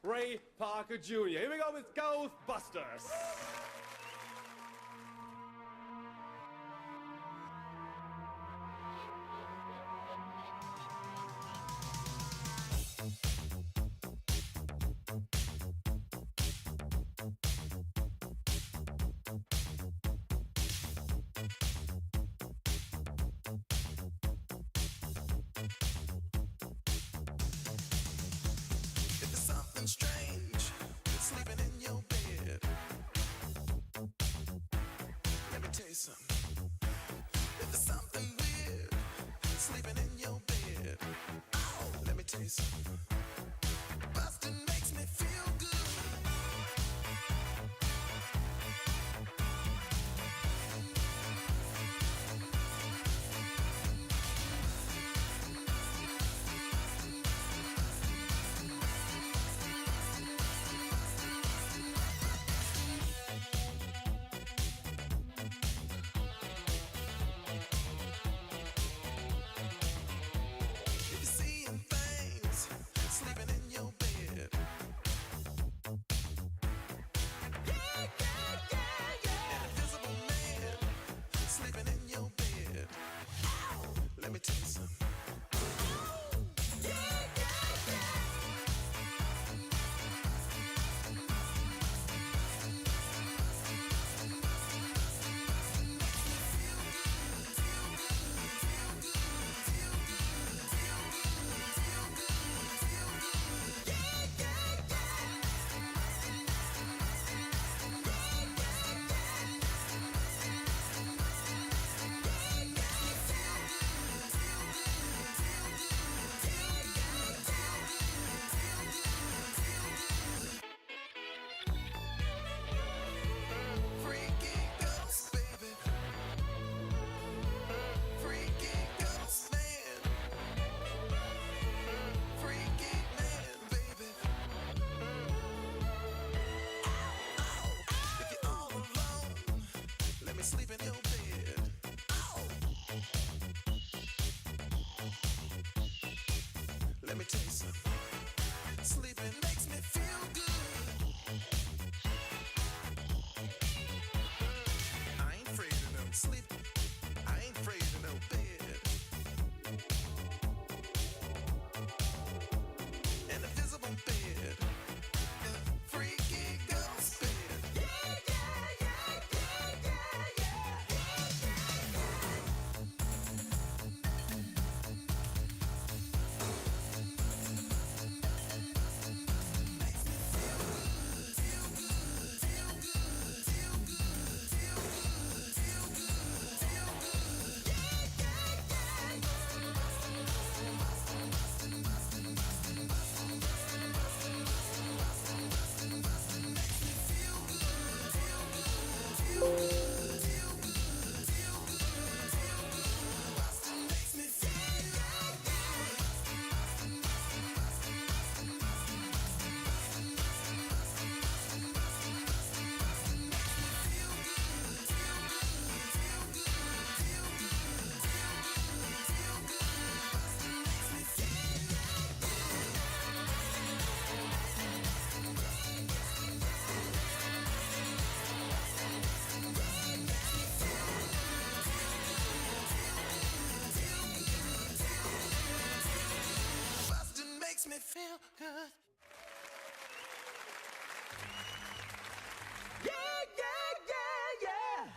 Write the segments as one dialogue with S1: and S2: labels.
S1: Bray Parker Jr. Here we go with Ghostbusters.
S2: Strange, sleeping in your bed. Let me tell you something. If there's something weird, sleeping in your bed. Oh, let me tell you something. Bustin' makes me feel good. Let me tell you something. Sleep in your bed. Ow. Let me tell you something. Sleeping makes me feel good. I ain't afraid of no sleep. I ain't afraid of no bed. An invisible bed. Freaky ghost bed. Makes me feel good. Yeah, yeah, yeah, yeah.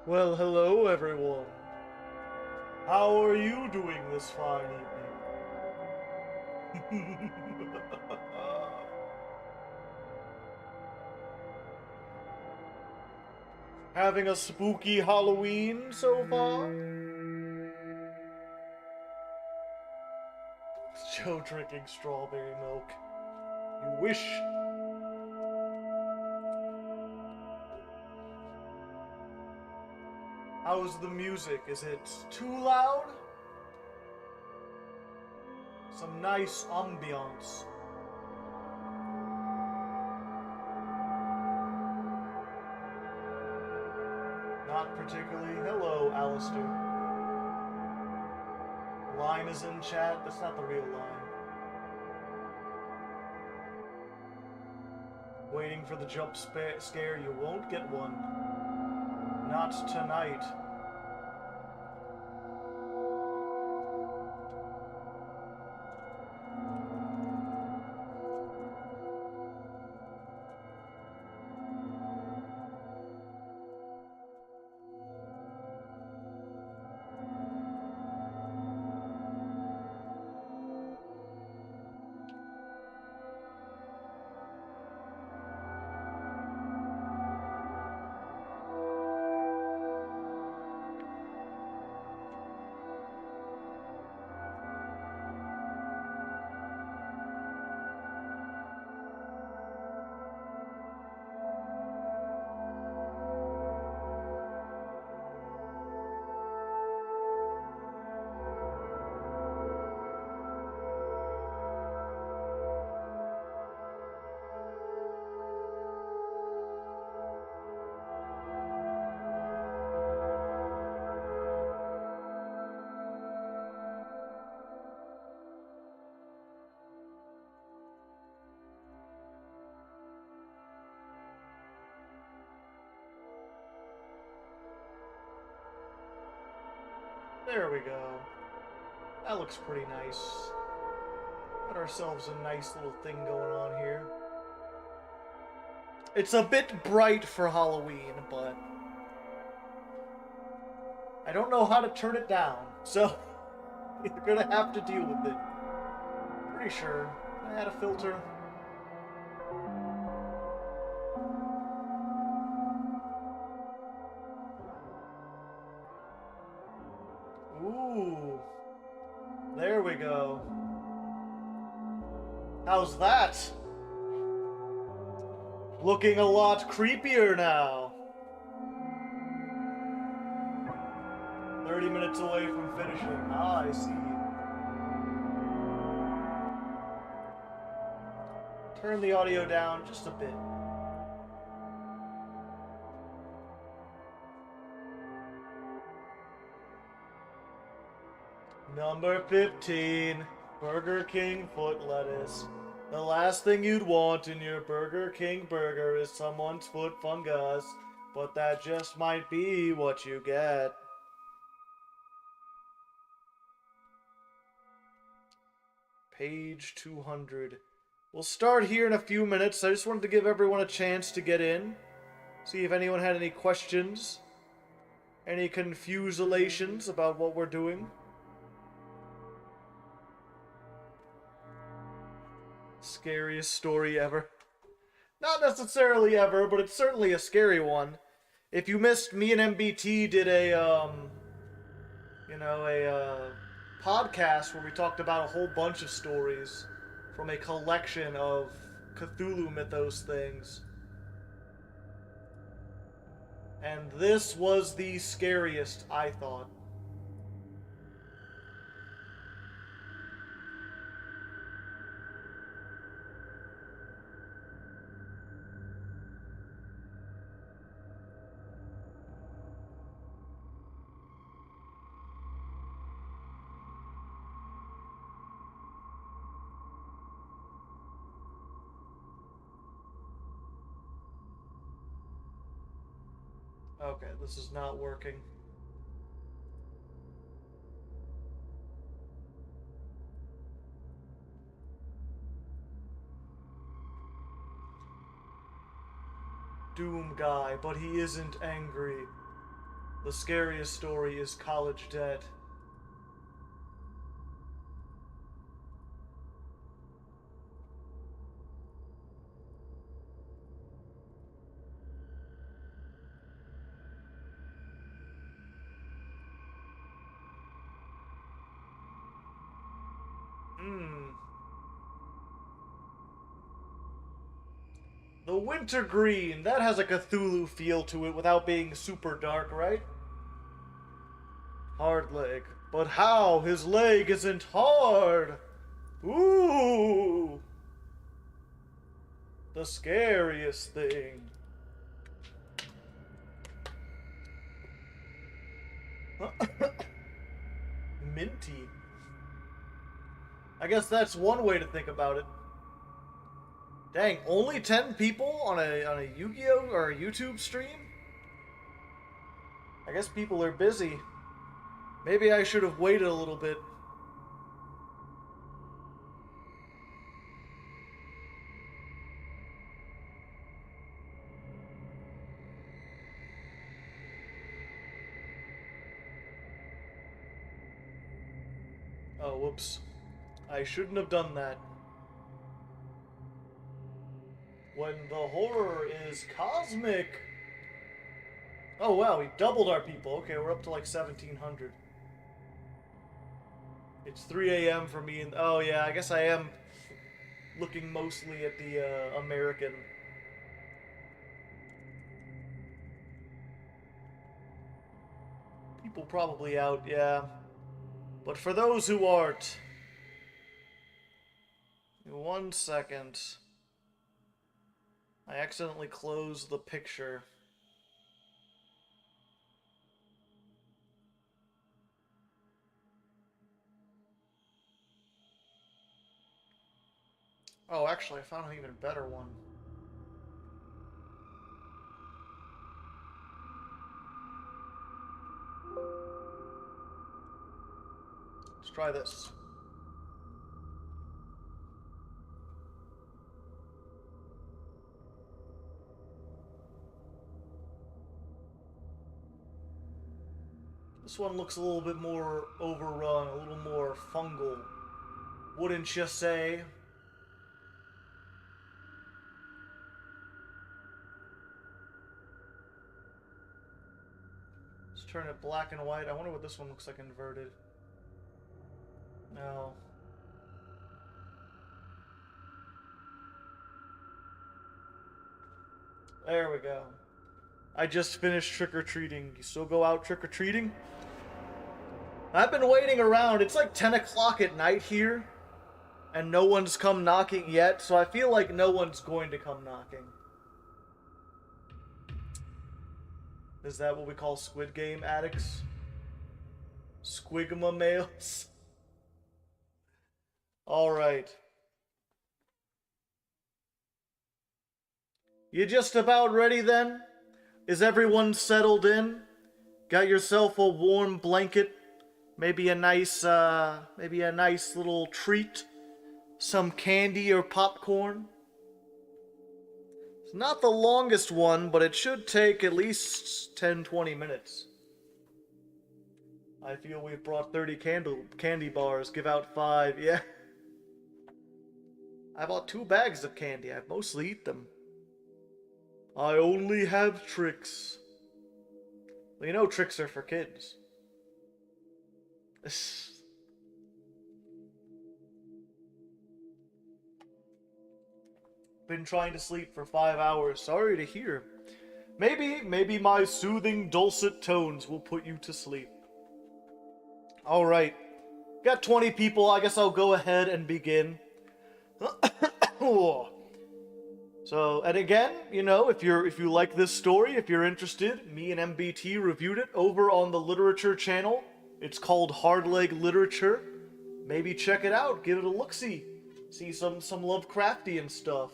S3: Well, hello everyone. How are you doing this fine evening? Having a spooky Halloween so far? Joe drinking strawberry milk. You wish. How's the music? Is it too loud? Some nice ambiance. Not particularly. Hello, Alistair. Line is in chat. That's not the real line. Waiting for the jump scare. You won't get one. Not tonight. There we go. That looks pretty nice. Got ourselves a nice little thing going on here. It's a bit bright for Halloween, but I don't know how to turn it down, so you're gonna have to deal with it. Pretty sure I had a filter. Ooh. There we go. How's that? Looking a lot creepier now. 30 minutes away from finishing. Ah, I see. Turn the audio down just a bit. Number 15, Burger King foot lettuce. The last thing you'd want in your Burger King burger is someone's foot fungus, but that just might be what you get. Page 200. We'll start here in a few minutes. I just wanted to give everyone a chance to get in. See if anyone had any questions. Any confuselations about what we're doing. Scariest story ever. Not necessarily ever, but it's certainly a scary one. If you missed, me and MBT did a podcast where we talked about a whole bunch of stories from a collection of Cthulhu mythos things. And this was the scariest, I thought. Okay, this is not working. Doom guy, but he isn't angry. The scariest story is college debt. The wintergreen, that has a Cthulhu feel to it without being super dark, right? Hardleg. But how? His leg isn't hard! Ooh! The scariest thing. Minty. I guess that's one way to think about it. Dang, only 10 people on a Yu-Gi-Oh! Or a YouTube stream? I guess people are busy. Maybe I should have waited a little bit. Oh, whoops. I shouldn't have done that. When the horror is cosmic. Oh wow, we doubled our people. Okay, we're up to like 1,700. It's 3 a.m. for me, and oh yeah, I guess I am looking mostly at the American. People probably out, yeah. But for those who aren't, 1 second. I accidentally closed the picture. Oh, actually, I found an even better one. Let's try this. This one looks a little bit more overrun, a little more fungal. Wouldn't you say? Let's turn it black and white. I wonder what this one looks like inverted. No. There we go. I just finished trick-or-treating. You still go out trick-or-treating? I've been waiting around. It's like 10 o'clock at night here, and no one's come knocking yet, so I feel like no one's going to come knocking. Is that what we call Squid Game addicts? Squigma males? Alright. You just about ready then? Is everyone settled in? Got yourself a warm blanket? Maybe a nice little treat? Some candy or popcorn? It's not the longest one, but it should take at least 10-20 minutes. I feel we've brought 30 candy bars. Give out 5, yeah. I bought 2 bags of candy. I mostly eat them. I only have tricks. Well, you know tricks are for kids. Been trying to sleep for 5 hours. Sorry to hear. Maybe my soothing dulcet tones will put you to sleep. Alright. Got 20 people. I guess I'll go ahead and begin. So, and again, you know, if you like this story, if you're interested, me and MBT reviewed it over on the literature channel. It's called Hardleg Literature. Maybe check it out, give it a look-see. See some Lovecraftian stuff.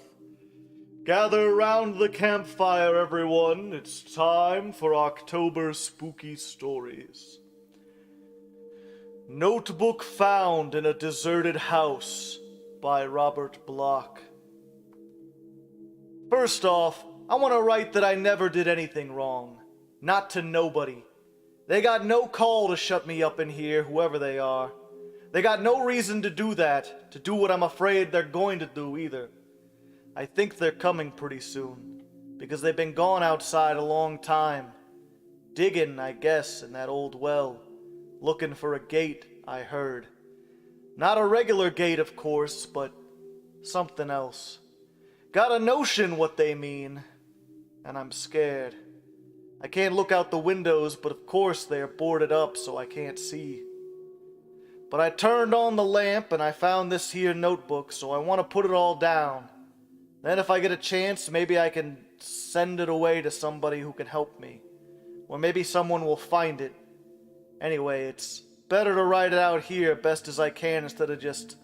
S3: Gather around the campfire, everyone. It's time for October Spooky Stories. Notebook Found in a Deserted House by Robert Bloch. First off, I want to write that I never did anything wrong. Not to nobody. They got no call to shut me up in here, whoever they are. They got no reason to do that, to do what I'm afraid they're going to do either. I think they're coming pretty soon, because they've been gone outside a long time. Digging, I guess, in that old well. Looking for a gate, I heard. Not a regular gate, of course, but something else. Got a notion what they mean, and I'm scared. I can't look out the windows, but of course they are boarded up so I can't see. But I turned on the lamp and I found this here notebook, so I want to put it all down. Then if I get a chance, maybe I can send it away to somebody who can help me. Or maybe someone will find it. Anyway, it's better to write it out here best as I can instead of just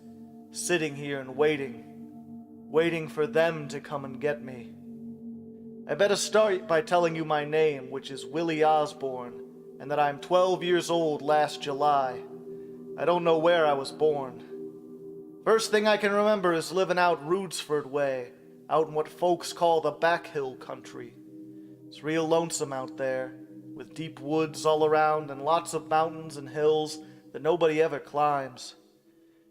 S3: sitting here and waiting for them to come and get me. I better start by telling you my name, which is Willie Osborne, and that I'm 12 years old last July. I don't know where I was born. First thing I can remember is living out Roodsford way, out in what folks call the back hill country. It's real lonesome out there, with deep woods all around and lots of mountains and hills that nobody ever climbs.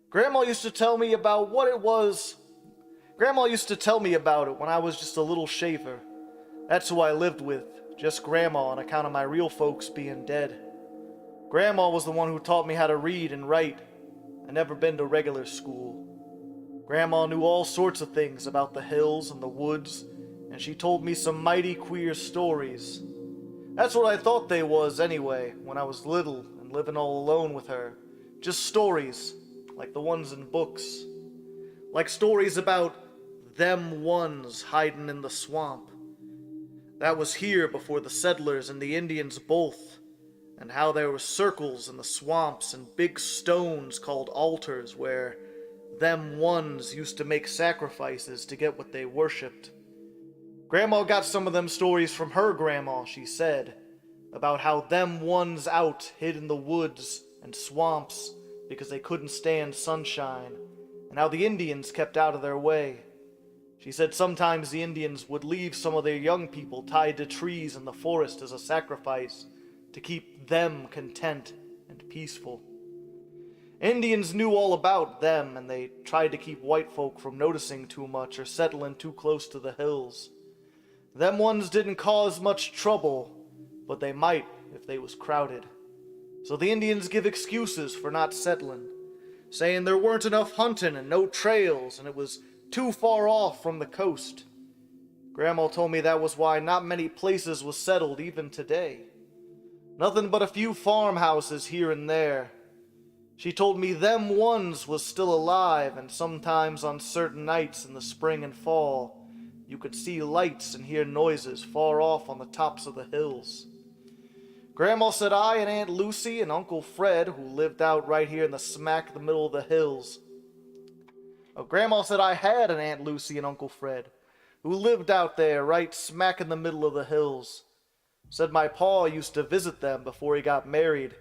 S3: Grandma used to tell me about what it was. Grandma used to tell me about it when I was just a little shaver. That's who I lived with, just Grandma on account of my real folks being dead. Grandma was the one who taught me how to read and write. I never been to regular school. Grandma knew all sorts of things about the hills and the woods, and she told me some mighty queer stories. That's what I thought they was anyway, when I was little and living all alone with her. Just stories, like the ones in books. Like stories about them ones hiding in the swamp. That was here before the settlers and the Indians both, and how there were circles in the swamps and big stones called altars where them ones used to make sacrifices to get what they worshipped. Grandma got some of them stories from her grandma, she said, about how them ones out hid in the woods and swamps because they couldn't stand sunshine, and how the Indians kept out of their way. She said sometimes the Indians would leave some of their young people tied to trees in the forest as a sacrifice to keep them content and peaceful. Indians knew all about them, and they tried to keep white folk from noticing too much or settling too close to the hills. Them ones didn't cause much trouble, but they might if they was crowded. So the Indians give excuses for not settling, saying there weren't enough hunting and no trails, and it was too far off from the coast. Grandma told me that was why not many places was settled even today. Nothing but a few farmhouses here and there. She told me them ones was still alive, and sometimes on certain nights in the spring and fall, you could see lights and hear noises far off on the tops of the hills. Grandma said I and Aunt Lucy and Uncle Fred, who lived out right here in the smack the middle of the hills. Grandma said I had an Aunt Lucy and Uncle Fred, who lived out there right smack in the middle of the hills. Said my pa used to visit them before he got married,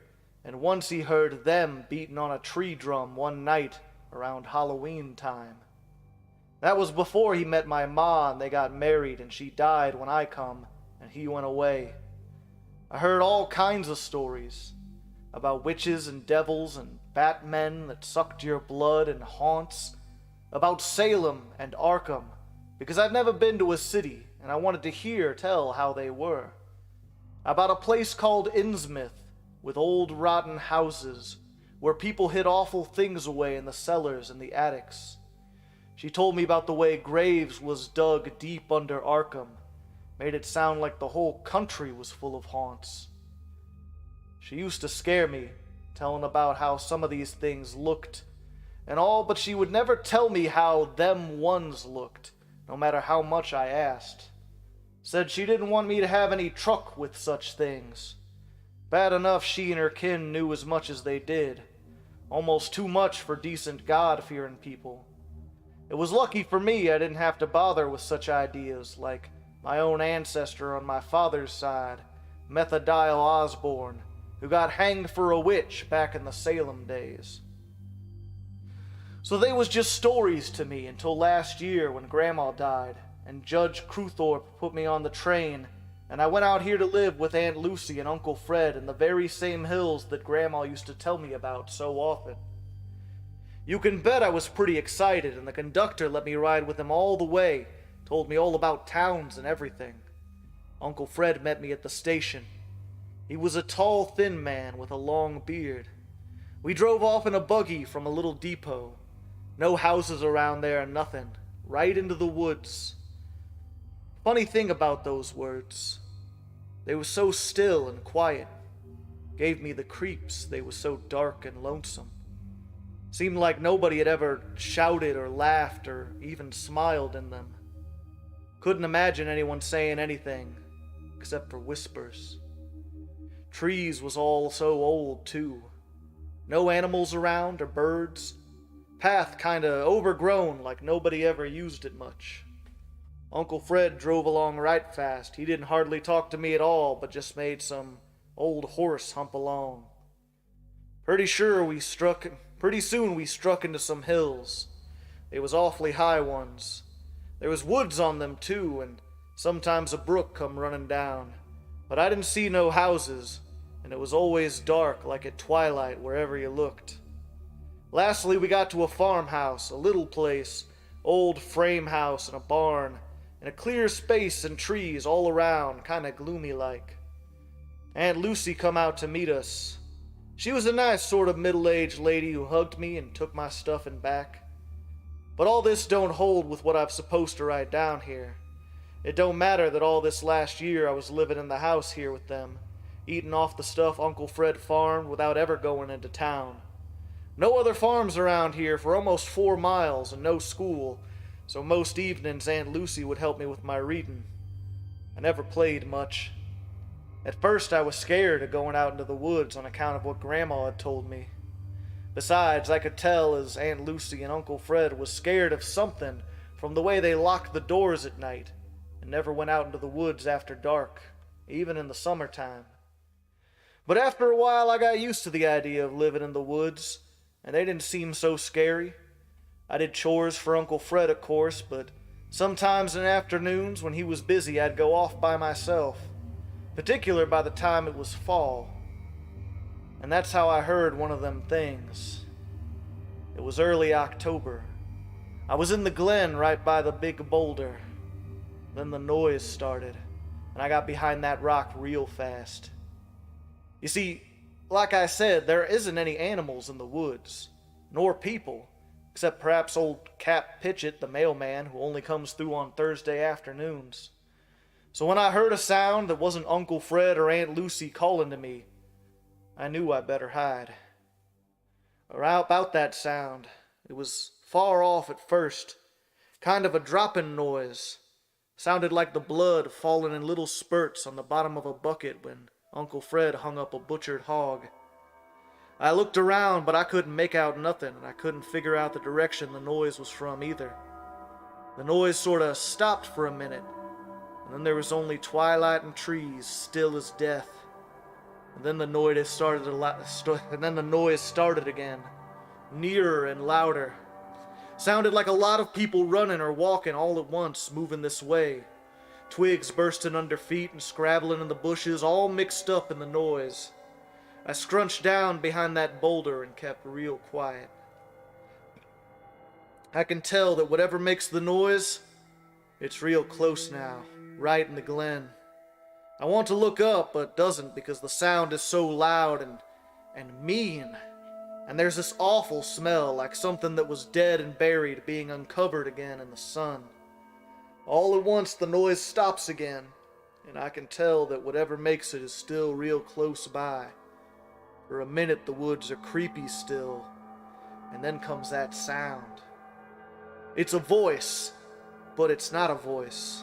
S3: and once he heard them beating on a tree drum one night around Halloween time. That was before he met my ma and they got married, and she died when I come and he went away. I heard all kinds of stories about witches and devils and batmen that sucked your blood and haunts, about Salem and Arkham, because I've never been to a city and I wanted to tell how they were. About a place called Innsmouth, with old rotten houses, where people hid awful things away in the cellars and the attics. She told me about the way graves was dug deep under Arkham, made it sound like the whole country was full of haunts. She used to scare me, telling about how some of these things looked and all, but she would never tell me how them ones looked, no matter how much I asked. Said she didn't want me to have any truck with such things. Bad enough she and her kin knew as much as they did. Almost too much for decent God-fearing people. It was lucky for me I didn't have to bother with such ideas, like my own ancestor on my father's side, Methodiel Osborne, who got hanged for a witch back in the Salem days. So they was just stories to me until last year when Grandma died, and Judge Cruthorpe put me on the train, and I went out here to live with Aunt Lucy and Uncle Fred in the very same hills that Grandma used to tell me about so often. You can bet I was pretty excited, and the conductor let me ride with him all the way, told me all about towns and everything. Uncle Fred met me at the station. He was a tall, thin man with a long beard. We drove off in a buggy from a little depot. No houses around there and nothing. Right into the woods. Funny thing about those words. They were so still and quiet. Gave me the creeps. They were so dark and lonesome. Seemed like nobody had ever shouted or laughed or even smiled in them. Couldn't imagine anyone saying anything, except for whispers. Trees was all so old, too. No animals around or birds. Path kinda overgrown like nobody ever used it much. Uncle Fred drove along right fast. He didn't hardly talk to me at all, but just made some old horse hump along. Pretty soon we struck into some hills. They was awfully high ones. There was woods on them too, and sometimes a brook come running down. But I didn't see no houses, and it was always dark like at twilight wherever you looked. Lastly, we got to a farmhouse, a little place, old frame house and a barn, and a clear space and trees all around, kinda gloomy like. Aunt Lucy come out to meet us. She was a nice sort of middle-aged lady who hugged me and took my stuffing back. But all this don't hold with what I'm supposed to write down here. It don't matter that all this last year I was living in the house here with them, eating off the stuff Uncle Fred farmed without ever going into town. No other farms around here for almost 4 miles and no school, so most evenings Aunt Lucy would help me with my reading. I never played much. At first I was scared of going out into the woods on account of what Grandma had told me. Besides, I could tell as Aunt Lucy and Uncle Fred was scared of something from the way they locked the doors at night and never went out into the woods after dark, even in the summertime. But after a while I got used to the idea of living in the woods, and they didn't seem so scary. I did chores for Uncle Fred, of course, but sometimes in afternoons when he was busy I'd go off by myself, particular by the time it was fall. And that's how I heard one of them things. It was early October. I was in the glen right by the big boulder. Then the noise started, and I got behind that rock real fast. You see, like I said, there isn't any animals in the woods, nor people, except perhaps old Cap Pitchett, the mailman, who only comes through on Thursday afternoons. So when I heard a sound that wasn't Uncle Fred or Aunt Lucy calling to me, I knew I better hide. About that sound, it was far off at first, kind of a dropping noise. Sounded like the blood falling in little spurts on the bottom of a bucket when Uncle Fred hung up a butchered hog. I looked around, but I couldn't make out nothing, and I couldn't figure out the direction the noise was from either. The noise sorta stopped for a minute, and then there was only twilight and trees, still as death. And then the noise started again, nearer and louder. Sounded like a lot of people running or walking all at once, moving this way. Twigs bursting under feet and scrabbling in the bushes, all mixed up in the noise. I scrunched down behind that boulder and kept real quiet. I can tell that whatever makes the noise, it's real close now, right in the glen. I want to look up, but doesn't because the sound is so loud and mean. And there's this awful smell like something that was dead and buried being uncovered again in the sun. All at once the noise stops again, and I can tell that whatever makes it is still real close by. For a minute the woods are creepy still, and then comes that sound. It's a voice, but it's not a voice.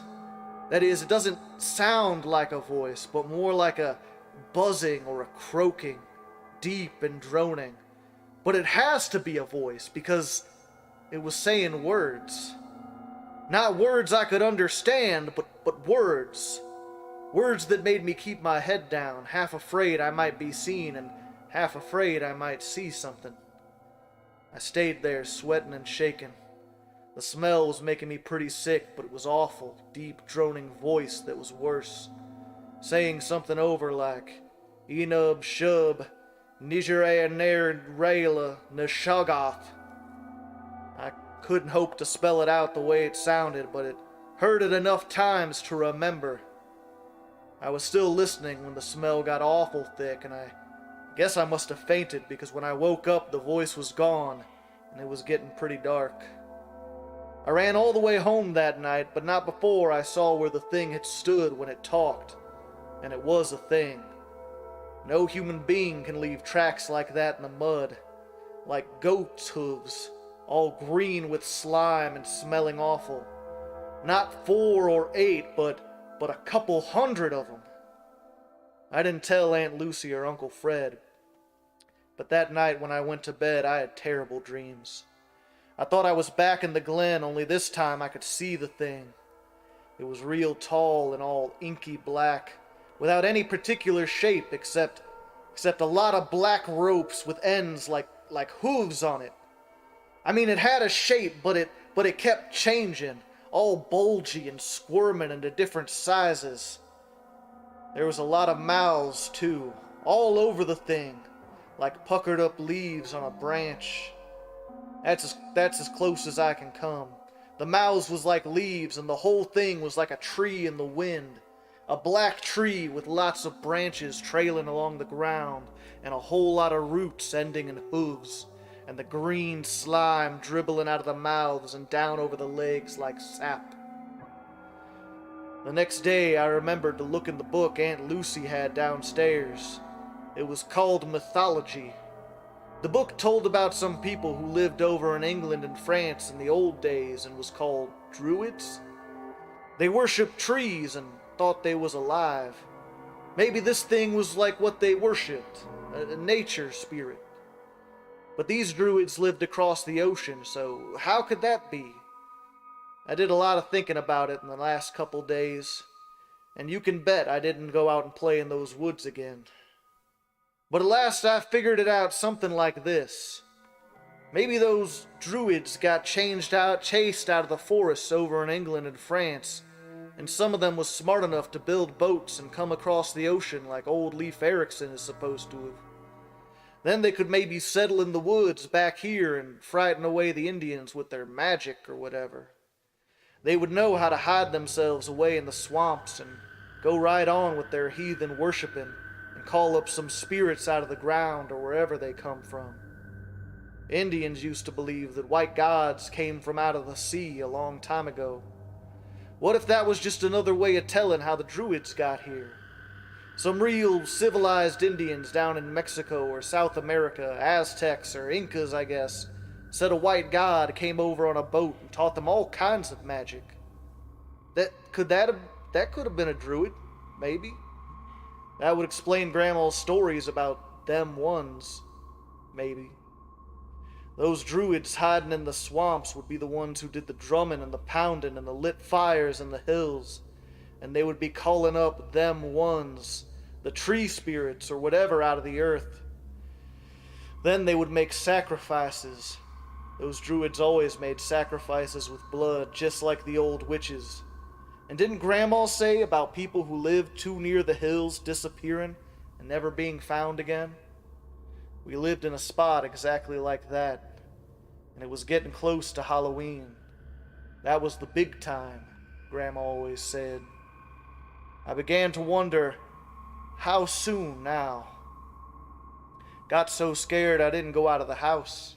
S3: That is, it doesn't sound like a voice, but more like a buzzing or a croaking, deep and droning. But it has to be a voice because it was saying words. Not words I could understand, but words. Words that made me keep my head down, half afraid I might be seen and half afraid I might see something. I stayed there sweating and shaking. The smell was making me pretty sick, but it was awful, deep droning voice that was worse. Saying something over like, Enub Shub, Nijere Nair Rayla Nashagath. I couldn't hope to spell it out the way it sounded, but it heard it enough times to remember. I was still listening when the smell got awful thick, and I Guess I must have fainted, because when I woke up, the voice was gone, and it was getting pretty dark. I ran all the way home that night, but not before I saw where the thing had stood when it talked. And it was a thing. No human being can leave tracks like that in the mud, like goats' hooves, all green with slime and smelling awful. Not 4 or 8, but a couple hundred of them. I didn't tell Aunt Lucy or Uncle Fred, but that night when I went to bed, I had terrible dreams. I thought I was back in the glen, only this time I could see the thing. It was real tall and all inky black, without any particular shape except a lot of black ropes with ends like hooves on it. I mean, it had a shape, but it kept changing, all bulgy and squirming into different sizes. There was a lot of mouths, too, all over the thing, like puckered up leaves on a branch. That's as close as I can come. The mouths was like leaves, and the whole thing was like a tree in the wind. A black tree with lots of branches trailing along the ground, and a whole lot of roots ending in hooves, and the green slime dribbling out of the mouths and down over the legs like sap. The next day, I remembered to look in the book Aunt Lucy had downstairs. It was called Mythology. The book told about some people who lived over in England and France in the old days and was called Druids. They worshipped trees and thought they was alive. Maybe this thing was like what they worshipped, a nature spirit. But these Druids lived across the ocean, so how could that be? I did a lot of thinking about it in the last couple days, and you can bet I didn't go out and play in those woods again. But at last I figured it out something like this. Maybe those Druids got chased out of the forests over in England and France, and some of them was smart enough to build boats and come across the ocean like old Leif Erikson is supposed to have. Then they could maybe settle in the woods back here and frighten away the Indians with their magic or whatever. They would know how to hide themselves away in the swamps and go right on with their heathen worshiping and call up some spirits out of the ground or wherever they come from. Indians used to believe that white gods came from out of the sea a long time ago. What if that was just another way of telling how the Druids got here? Some real civilized Indians down in Mexico or South America, Aztecs or Incas, I guess, said a white god came over on a boat and taught them all kinds of magic. That could have been a Druid, maybe. That would explain Grandma's stories about them ones, maybe. Those Druids hiding in the swamps would be the ones who did the drumming and the pounding and the lit fires in the hills, and they would be calling up them ones, the tree spirits or whatever, out of the earth. Then they would make sacrifices. Those Druids always made sacrifices with blood, just like the old witches. And didn't Grandma say about people who lived too near the hills disappearing and never being found again? We lived in a spot exactly like that, and it was getting close to Halloween. That was the big time, Grandma always said. I began to wonder, how soon now? Got so scared I didn't go out of the house.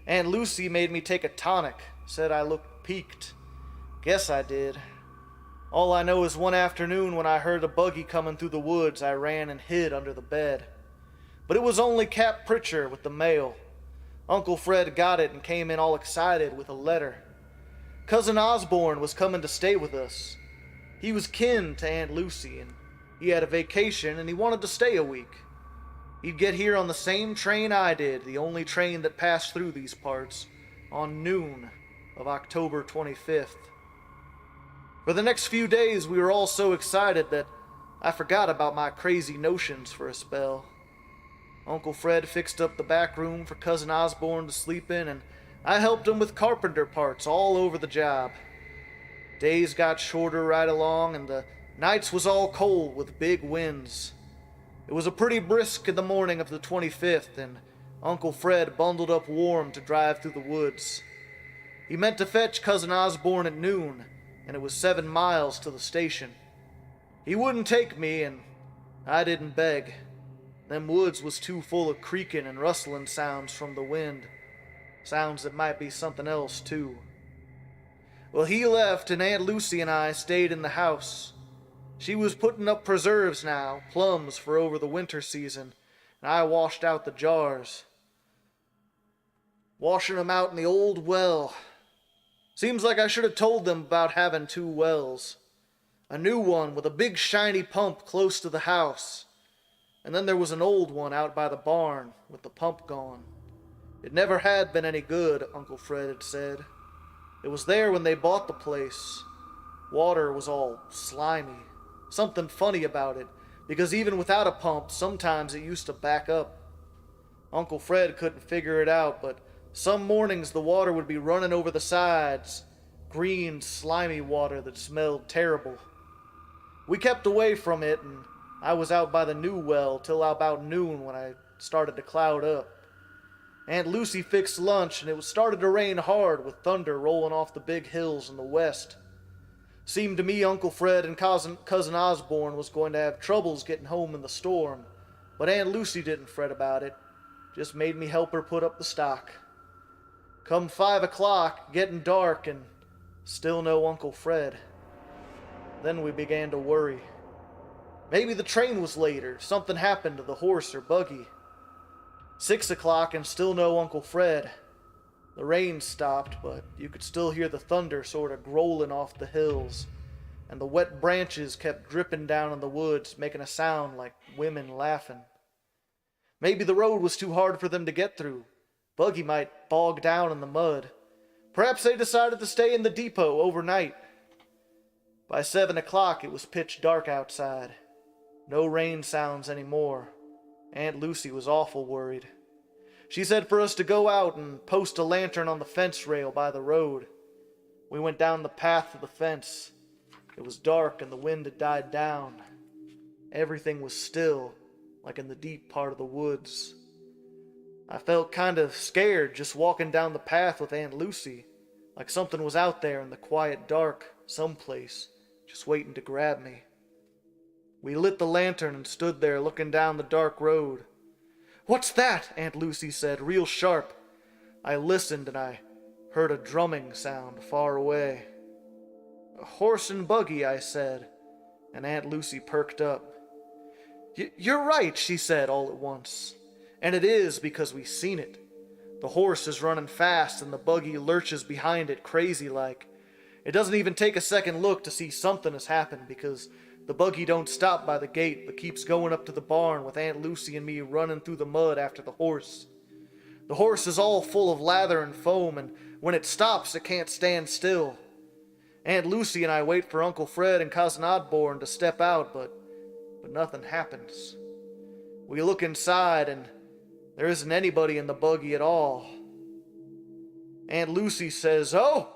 S3: Aunt Lucy made me take a tonic, said I looked peaked. Guess I did. All I know is one afternoon when I heard a buggy coming through the woods, I ran and hid under the bed. But it was only Cap Pritchard with the mail. Uncle Fred got it and came in all excited with a letter. Cousin Osborne was coming to stay with us. He was kin to Aunt Lucy, and he had a vacation and he wanted to stay a week. He'd get here on the same train I did, the only train that passed through these parts, on noon of October 25th. For the next few days we were all so excited that I forgot about my crazy notions for a spell. Uncle Fred fixed up the back room for Cousin Osborne to sleep in, and I helped him with carpenter parts all over the job. Days got shorter right along, and the nights was all cold with big winds. It was a pretty brisk in the morning of the 25th, and Uncle Fred bundled up warm to drive through the woods. He meant to fetch Cousin Osborne at noon, and it was 7 miles to the station. He wouldn't take me, and I didn't beg. Them woods was too full of creaking and rustling sounds from the wind. Sounds that might be something else, too. Well, he left, and Aunt Lucy and I stayed in the house. She was putting up preserves now, plums for over the winter season, and I washed out the jars. Washing 'em out in the old well. Seems like I should have told them about having 2 wells. A new one with a big shiny pump close to the house. And then there was an old one out by the barn with the pump gone. It never had been any good, Uncle Fred had said. It was there when they bought the place. Water was all slimy. Something funny about it, because even without a pump, sometimes it used to back up. Uncle Fred couldn't figure it out, but some mornings the water would be running over the sides. Green, slimy water that smelled terrible. We kept away from it, and I was out by the new well till about noon when I started to cloud up. Aunt Lucy fixed lunch, and it was started to rain hard with thunder rolling off the big hills in the west. Seemed to me Uncle Fred and Cousin Osborne was going to have troubles getting home in the storm, but Aunt Lucy didn't fret about it. Just made me help her put up the stock. Come 5 o'clock, getting dark, and still no Uncle Fred. Then we began to worry. Maybe the train was late or something happened to the horse or buggy. 6 o'clock and still no Uncle Fred. The rain stopped, but you could still hear the thunder sort of growling off the hills, and the wet branches kept dripping down in the woods, making a sound like women laughing. Maybe the road was too hard for them to get through. Buggy might bog down in the mud. Perhaps they decided to stay in the depot overnight. By 7 o'clock it was pitch dark outside. No rain sounds anymore. Aunt Lucy was awful worried. She said for us to go out and post a lantern on the fence rail by the road. We went down the path to the fence. It was dark and the wind had died down. Everything was still, like in the deep part of the woods. I felt kind of scared just walking down the path with Aunt Lucy, like something was out there in the quiet dark someplace, just waiting to grab me. We lit the lantern and stood there looking down the dark road. "What's that?" Aunt Lucy said, real sharp. I listened and I heard a drumming sound far away. "A horse and buggy," I said, and Aunt Lucy perked up. You're right," she said all at once. "And it is because we seen it. The horse is running fast and the buggy lurches behind it crazy-like. It doesn't even take a second look to see something has happened because the buggy don't stop by the gate but keeps going up to the barn with Aunt Lucy and me running through the mud after the horse. The horse is all full of lather and foam, and when it stops it can't stand still. Aunt Lucy and I wait for Uncle Fred and Cousin Osborne to step out, but nothing happens. We look inside and there isn't anybody in the buggy at all. Aunt Lucy says, "Oh!"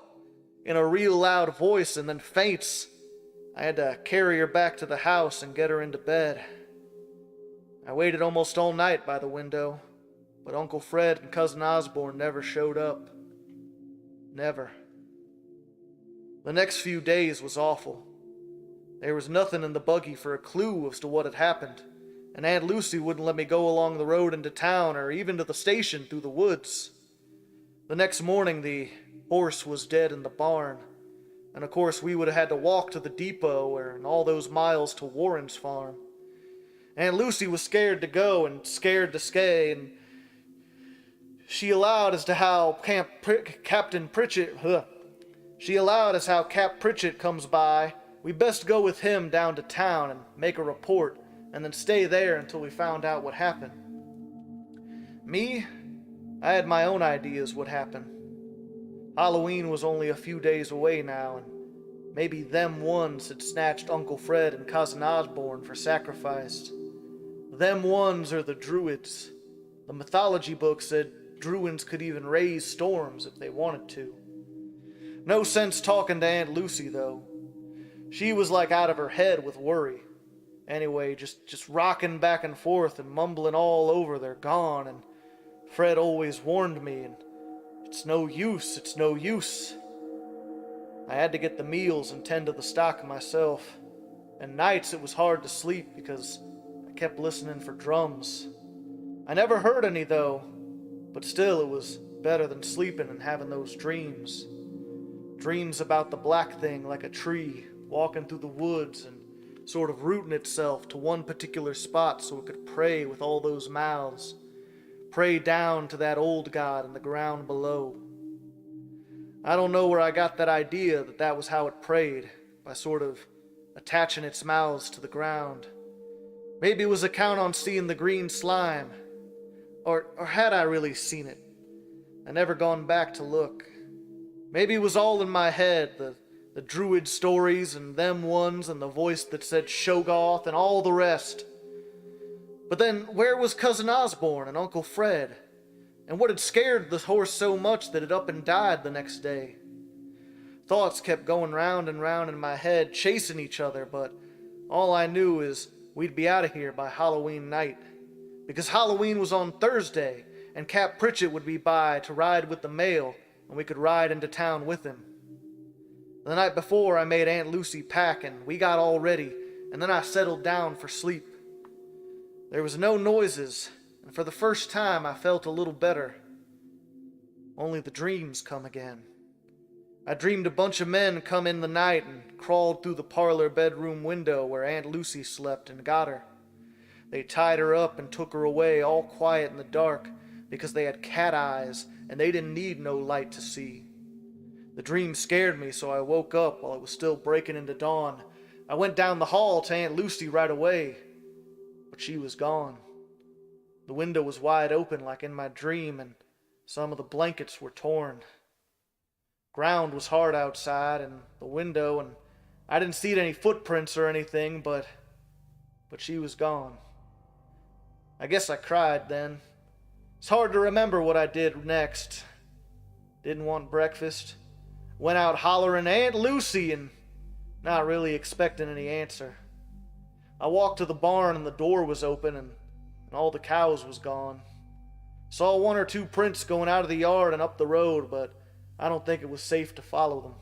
S3: in a real loud voice and then faints. I had to carry her back to the house and get her into bed. I waited almost all night by the window, but Uncle Fred and Cousin Osborne never showed up. Never. The next few days was awful. There was nothing in the buggy for a clue as to what had happened, and Aunt Lucy wouldn't let me go along the road into town or even to the station through the woods. The next morning the horse was dead in the barn, and of course we would have had to walk to the depot and all those miles to Warren's farm. Aunt Lucy was scared to go and scared to stay, and she allowed as how Cap Pritchett comes by, we best go with him down to town and make a report, and then stay there until we found out what happened. Me, I had my own ideas what happened. Halloween was only a few days away now, and maybe them ones had snatched Uncle Fred and Cousin Osborne for sacrifice. Them ones are the Druids. The mythology book said Druids could even raise storms if they wanted to. No sense talking to Aunt Lucy, though. She was like out of her head with worry. Anyway, just rocking back and forth and mumbling all over they're gone, and Fred always warned me, and it's no use. I had to get the meals and tend to the stock myself, and nights it was hard to sleep because I kept listening for drums. I never heard any though, but still it was better than sleeping and having those dreams. Dreams about the black thing like a tree, walking through the woods and sort of rooting itself to one particular spot so it could pray with all those mouths. Pray down to that old god in the ground below. I don't know where I got that idea that that was how it prayed, by sort of attaching its mouths to the ground. Maybe it was a count on seeing the green slime. Or had I really seen it? I never gone back to look. Maybe it was all in my head, the druid stories and them ones and the voice that said Shoggoth and all the rest. But then where was Cousin Osborne and Uncle Fred? And what had scared the horse so much that it up and died the next day? Thoughts kept going round and round in my head, chasing each other, but all I knew is we'd be out of here by Halloween night. Because Halloween was on Thursday, and Cap Pritchett would be by to ride with the mail, and we could ride into town with him. The night before, I made Aunt Lucy pack, and we got all ready, and then I settled down for sleep. There was no noises, and for the first time I felt a little better. Only the dreams come again. I dreamed a bunch of men come in the night and crawled through the parlor bedroom window where Aunt Lucy slept and got her. They tied her up and took her away all quiet in the dark because they had cat eyes and they didn't need no light to see. The dream scared me, so I woke up while it was still breaking into dawn. I went down the hall to Aunt Lucy right away, but she was gone. The window was wide open like in my dream, and some of the blankets were torn. Ground was hard outside and the window, and I didn't see any footprints or anything, but she was gone. I guess I cried then. It's hard to remember what I did next. Didn't want breakfast. Went out hollering Aunt Lucy and not really expecting any answer. I walked to the barn and the door was open and all the cows was gone. Saw one or two prints going out of the yard and up the road, but I don't think it was safe to follow them.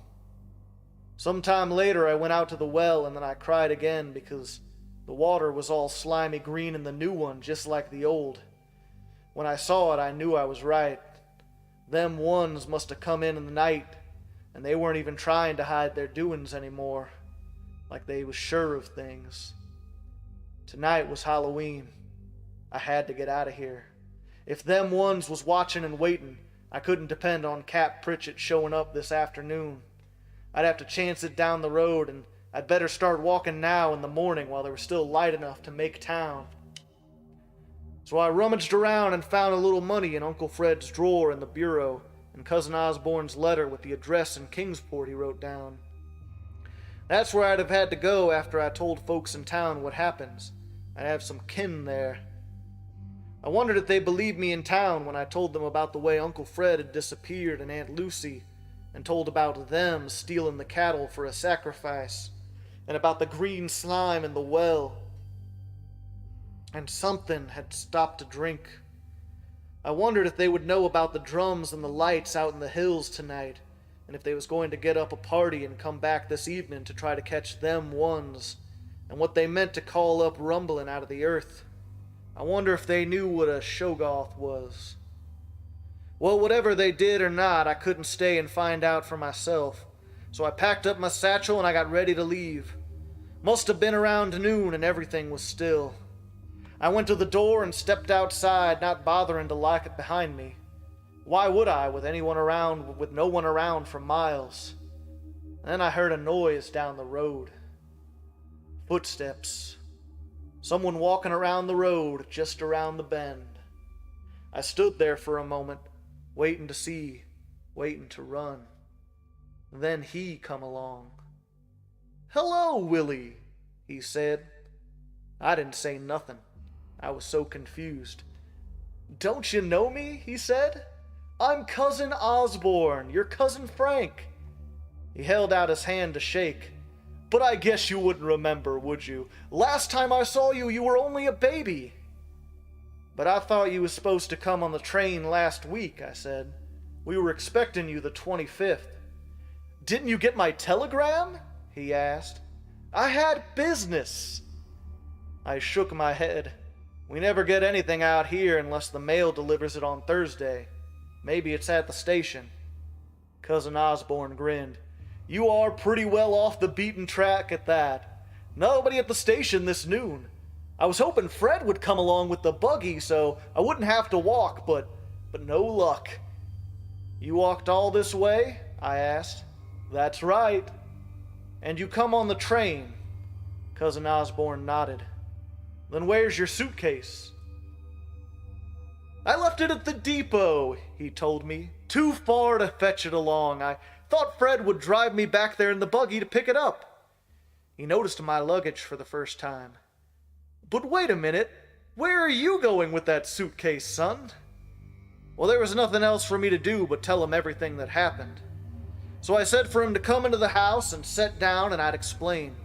S3: Sometime later I went out to the well and then I cried again because the water was all slimy green in the new one, just like the old. When I saw it, I knew I was right. Them ones must have come in the night, and they weren't even trying to hide their doings anymore, like they was sure of things. Tonight was Halloween. I had to get out of here. If them ones was watching and waiting, I couldn't depend on Cap Pritchett showing up this afternoon. I'd have to chance it down the road, and I'd better start walking now in the morning while there was still light enough to make town. So I rummaged around and found a little money in Uncle Fred's drawer in the bureau and Cousin Osborne's letter with the address in Kingsport he wrote down. That's where I'd have had to go after I told folks in town what happens. I'd have some kin there. I wondered if they believed me in town when I told them about the way Uncle Fred had disappeared and Aunt Lucy, and told about them stealing the cattle for a sacrifice, and about the green slime in the well. And something had stopped to drink. I wondered if they would know about the drums and the lights out in the hills tonight, and if they was going to get up a party and come back this evening to try to catch them ones, and what they meant to call up rumbling out of the earth. I wonder if they knew what a Shoggoth was. Well, whatever they did or not, I couldn't stay and find out for myself. So I packed up my satchel and I got ready to leave. Must have been around noon and everything was still. I went to the door and stepped outside, not bothering to lock it behind me. Why would I, with no one around for miles? Then I heard a noise down the road. Footsteps. Someone walking around the road, just around the bend. I stood there for a moment, waiting to see, waiting to run. Then he come along. "Hello, Willie," he said. I didn't say nothing. I was so confused. "Don't you know me?" he said. "I'm Cousin Osborne, your Cousin Frank." He held out his hand to shake. "But I guess you wouldn't remember, would you? Last time I saw you, you were only a baby." "But I thought you was supposed to come on the train last week," I said. "We were expecting you the 25th. "Didn't you get my telegram?" he asked. "I had business." I shook my head. We never get anything out here unless the mail delivers it on Thursday. Maybe it's at the station. Cousin Osborne grinned. You are pretty well off the beaten track at that. Nobody at the station this noon. I was hoping Fred would come along with the buggy so I wouldn't have to walk, but no luck. You walked all this way? I asked. That's right. And you come on the train? Cousin Osborne nodded. Then where's your suitcase? I left it at the depot, he told me. Too far to fetch it along. I thought Fred would drive me back there in the buggy to pick it up. He noticed my luggage for the first time. But wait a minute. Where are you going with that suitcase, son? Well, there was nothing else for me to do but tell him everything that happened. So I said for him to come into the house and sit down and I'd explain.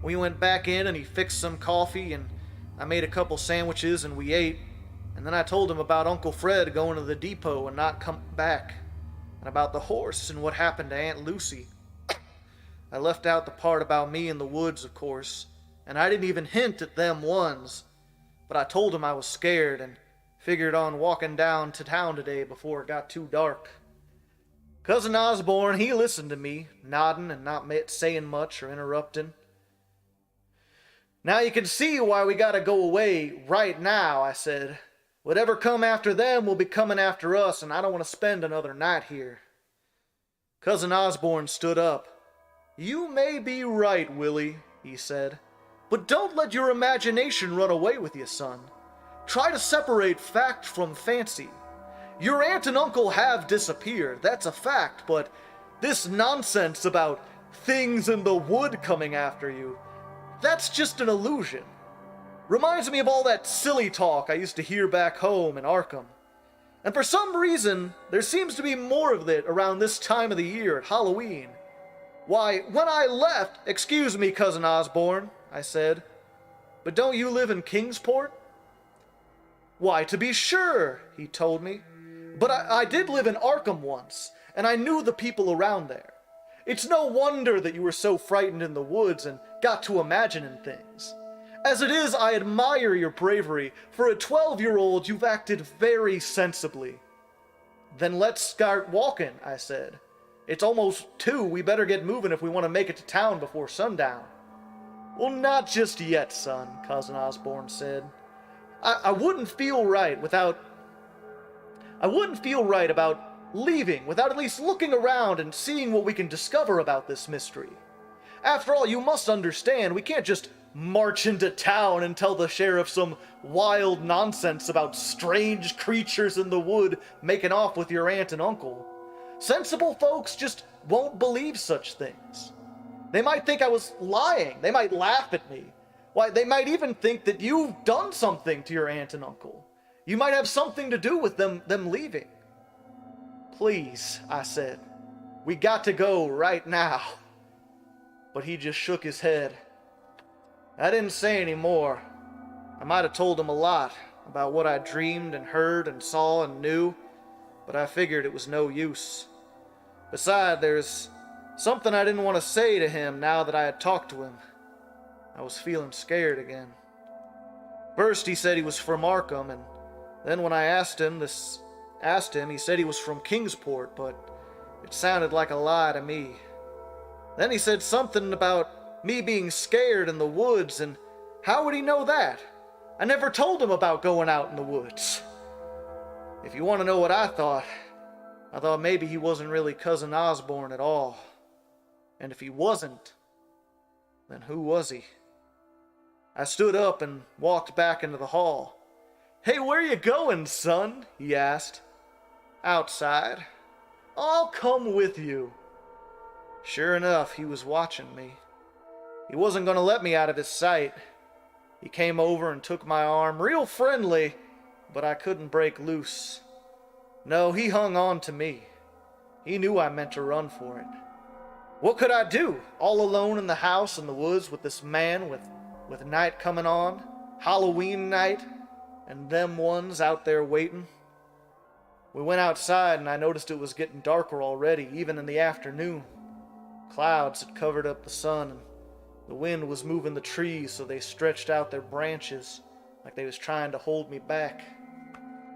S3: We went back in and he fixed some coffee and I made a couple sandwiches and we ate. And then I told him about Uncle Fred going to the depot and not coming back. And about the horse and what happened to Aunt Lucy. I left out the part about me in the woods, of course. And I didn't even hint at them ones. But I told him I was scared and figured on walking down to town today before it got too dark. Cousin Osborne, he listened to me, nodding and not saying much or interrupting. Now you can see why we gotta go away right now, I said. Whatever come after them will be coming after us, and I don't want to spend another night here. Cousin Osborne stood up. You may be right, Willie, he said. But don't let your imagination run away with you, son. Try to separate fact from fancy. Your aunt and uncle have disappeared, that's a fact, but this nonsense about things in the wood coming after you, that's just an illusion. Reminds me of all that silly talk I used to hear back home in Arkham. And for some reason, there seems to be more of it around this time of the year at Halloween. Why, when I left, excuse me, Cousin Osborne, I said, but don't you live in Kingsport? Why, to be sure, he told me. But I did live in Arkham once, and I knew the people around there. It's no wonder that you were so frightened in the woods and got to imagining things. As it is, I admire your bravery. For a 12-year-old, you've acted very sensibly. Then let's start walking, I said. It's almost 2. We better get moving if we want to make it to town before sundown. Well, not just yet, son, Cousin Osborne said. I wouldn't feel right about leaving without at least looking around and seeing what we can discover about this mystery. After all, you must understand, we can't just march into town and tell the sheriff some wild nonsense about strange creatures in the wood making off with your aunt and uncle. Sensible folks just won't believe such things. They might think I was lying. They might laugh at me. Why, they might even think that you've done something to your aunt and uncle. You might have something to do with them leaving. Please, I said. We got to go right now. But he just shook his head. I didn't say any more. I might have told him a lot about what I dreamed and heard and saw and knew, but I figured it was no use. Besides, there's something I didn't want to say to him now that I had talked to him. I was feeling scared again. First he said he was from Arkham, and then when I asked him, he said he was from Kingsport, but it sounded like a lie to me. Then he said something about me being scared in the woods, and how would he know that? I never told him about going out in the woods. If you want to know what I thought maybe he wasn't really Cousin Osborne at all. And if he wasn't, then who was he? I stood up and walked back into the hall. Hey, where you going, son? He asked. Outside. I'll come with you. Sure enough, he was watching me. He wasn't going to let me out of his sight. He came over and took my arm, real friendly, but I couldn't break loose. No, he hung on to me. He knew I meant to run for it. What could I do, all alone in the house in the woods with this man with night coming on, Halloween night, and them ones out there waiting? We went outside and I noticed it was getting darker already, even in the afternoon. Clouds had covered up the sun, and The wind was moving the trees, so they stretched out their branches like they was trying to hold me back.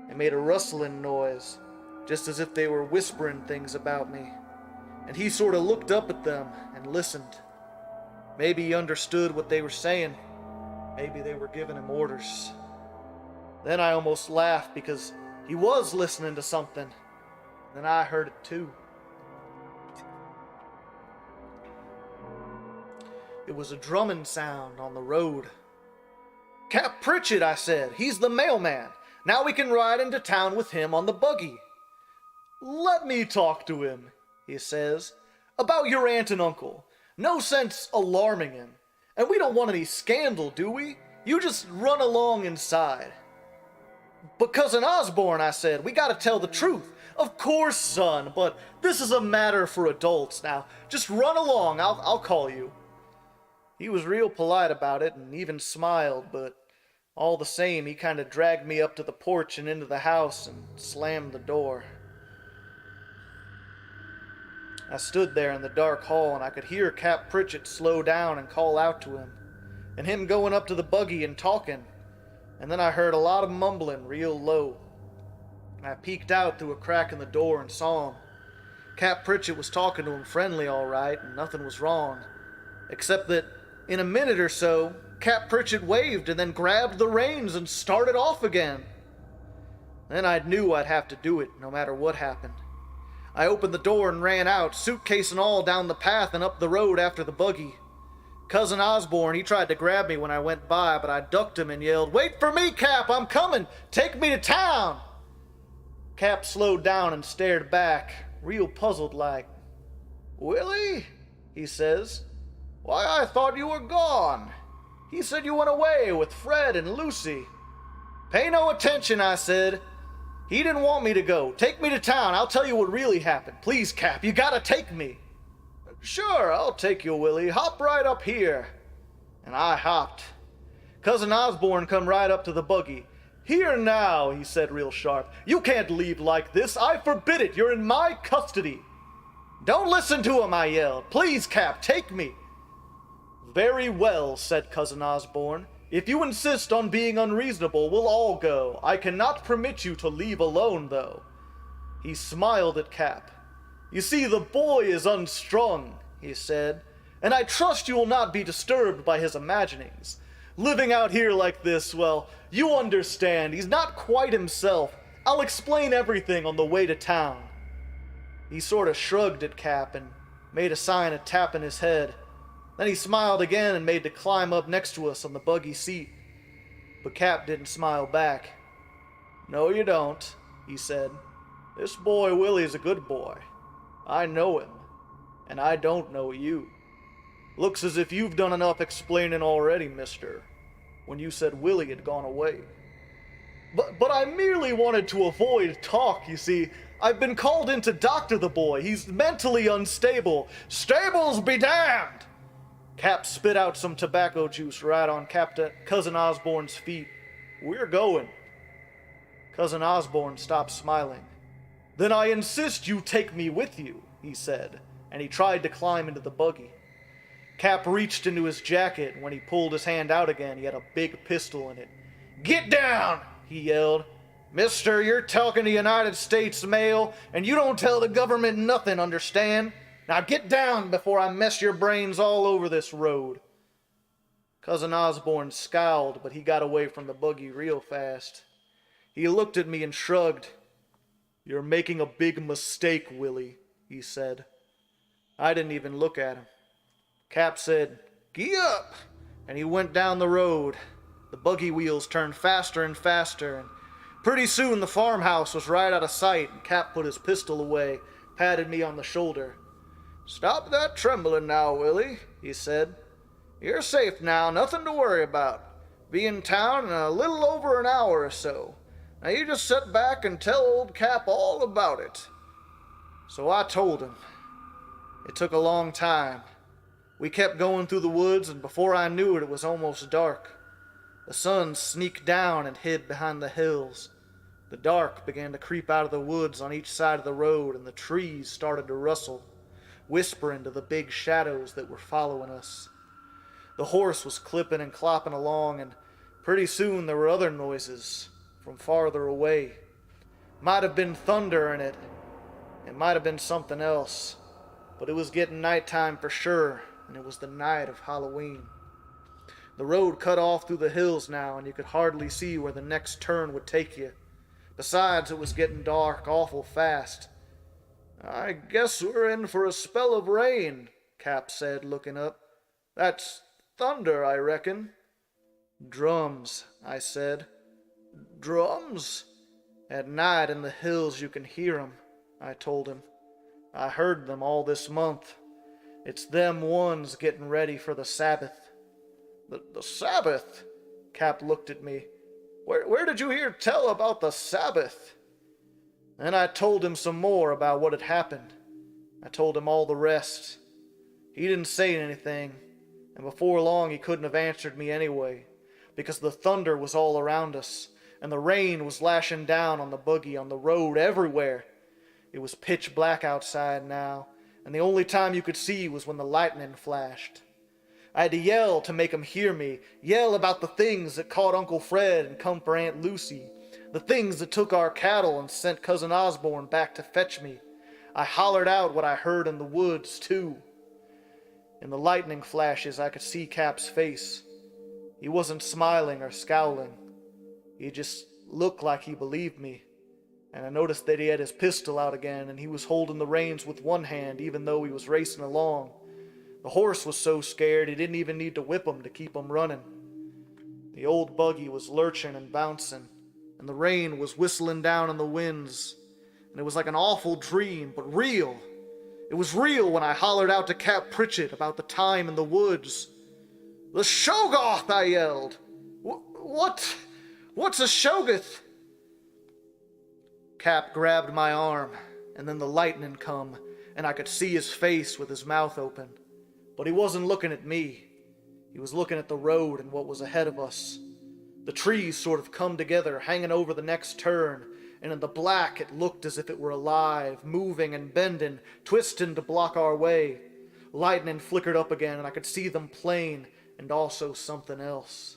S3: They made a rustling noise, just as if they were whispering things about me. And he sort of looked up at them and listened. Maybe he understood what they were saying. Maybe they were giving him orders. Then I almost laughed because he was listening to something. Then I heard it too. It was a drumming sound on the road. "Cap Pritchett," I said. "He's the mailman. Now we can ride into town with him on the buggy." "Let me talk to him," he says, "about your aunt and uncle. No sense alarming him. And we don't want any scandal, do we? You just run along inside." "But Cousin Osborne," I said, "we gotta tell the truth." "Of course, son, but this is a matter for adults. Now, just run along. I'll call you." He was real polite about it and even smiled, but all the same, he kind of dragged me up to the porch and into the house and slammed the door. I stood there in the dark hall and I could hear Cap Pritchett slow down and call out to him, and him going up to the buggy and talking, and then I heard a lot of mumbling real low. I peeked out through a crack in the door and saw him. Cap Pritchett was talking to him friendly all right, and nothing was wrong, except that in a minute or so, Cap Pritchett waved and then grabbed the reins and started off again. Then I knew I'd have to do it, no matter what happened. I opened the door and ran out, suitcase and all, down the path and up the road after the buggy. Cousin Osborne, he tried to grab me when I went by, but I ducked him and yelled, "Wait for me, Cap, I'm coming! Take me to town!" Cap slowed down and stared back, real puzzled like. "Willie?" he says. "Why, I thought you were gone. He said you went away with Fred and Lucy." "Pay no attention," I said. "He didn't want me to go. Take me to town. I'll tell you what really happened. Please, Cap, you gotta take me." "Sure, I'll take you, Willie. Hop right up here." And I hopped. Cousin Osborne come right up to the buggy. "Here now," he said real sharp. "You can't leave like this. I forbid it. You're in my custody." "Don't listen to him," I yelled. "Please, Cap, take me." "Very well," said Cousin Osborne. "If you insist on being unreasonable, we'll all go. I cannot permit you to leave alone, though." He smiled at Cap. "You see, the boy is unstrung," he said, "and I trust you will not be disturbed by his imaginings. Living out here like this, well, you understand, he's not quite himself. I'll explain everything on the way to town." He sort of shrugged at Cap and made a sign of tapping his head. Then he smiled again and made to climb up next to us on the buggy seat. But Cap didn't smile back. "No, you don't," he said. "This boy Willie's a good boy. I know him, and I don't know you. Looks as if you've done enough explaining already, mister, when you said Willie had gone away." But I merely wanted to avoid talk, you see. I've been called in to doctor the boy. He's mentally unstable." "Stables be damned!" Cap spit out some tobacco juice right on Cousin Osborne's feet. "We're going." Cousin Osborne stopped smiling. "Then I insist you take me with you," he said, and he tried to climb into the buggy. Cap reached into his jacket, and when he pulled his hand out again, he had a big pistol in it. "Get down!" he yelled. "Mister, you're talking to United States Mail, and you don't tell the government nothing, understand? Now get down before I mess your brains all over this road." Cousin Osborne scowled, but he got away from the buggy real fast. He looked at me and shrugged. "You're making a big mistake, Willie," he said. I didn't even look at him. Cap said, "Gee up!" and he went down the road. The buggy wheels turned faster and faster, and pretty soon the farmhouse was right out of sight, and Cap put his pistol away, patted me on the shoulder. "Stop that trembling now, Willie," he said. "You're safe now, nothing to worry about. Be in town in a little over an hour or so. Now you just sit back and tell old Cap all about it." So I told him. It took a long time. We kept going through the woods, and before I knew it, it was almost dark. The sun sneaked down and hid behind the hills. The dark began to creep out of the woods on each side of the road, and the trees started to rustle, whispering to the big shadows that were following us. The horse was clipping and clopping along, and pretty soon there were other noises from farther away. Might have been thunder in it. It might have been something else. But it was getting nighttime for sure, and it was the night of Halloween. The road cut off through the hills now, and you could hardly see where the next turn would take you. Besides, it was getting dark awful fast. "I guess we're in for a spell of rain," Cap said, looking up. "That's thunder, I reckon." "Drums," I said. "Drums?" "At night in the hills you can hear 'em," I told him. "I heard them all this month. It's them ones getting ready for the Sabbath." The Sabbath?" Cap looked at me. Where did you hear tell about the Sabbath?" Then I told him some more about what had happened. I told him all the rest. He didn't say anything, and before long he couldn't have answered me anyway, because the thunder was all around us, and the rain was lashing down on the buggy, on the road, everywhere. It was pitch black outside now, and the only time you could see was when the lightning flashed. I had to yell to make him hear me, yell about the things that caught Uncle Fred and come for Aunt Lucy, the things that took our cattle and sent Cousin Osborne back to fetch me. I hollered out what I heard in the woods, too. In the lightning flashes, I could see Cap's face. He wasn't smiling or scowling. He just looked like he believed me. And I noticed that he had his pistol out again, and he was holding the reins with one hand, even though he was racing along. The horse was so scared he didn't even need to whip him to keep him running. The old buggy was lurching and bouncing, and the rain was whistling down in the winds, and it was like an awful dream, but real. It was real when I hollered out to Cap Pritchett about the time in the woods. "The Shoggoth!" I yelled. What's a Shoggoth?" Cap grabbed my arm, and then the lightning come, and I could see his face with his mouth open. But he wasn't looking at me. He was looking at the road and what was ahead of us. The trees sort of come together, hanging over the next turn, and in the black it looked as if it were alive, moving and bending, twisting to block our way. Lightning flickered up again, and I could see them plain, and also something else.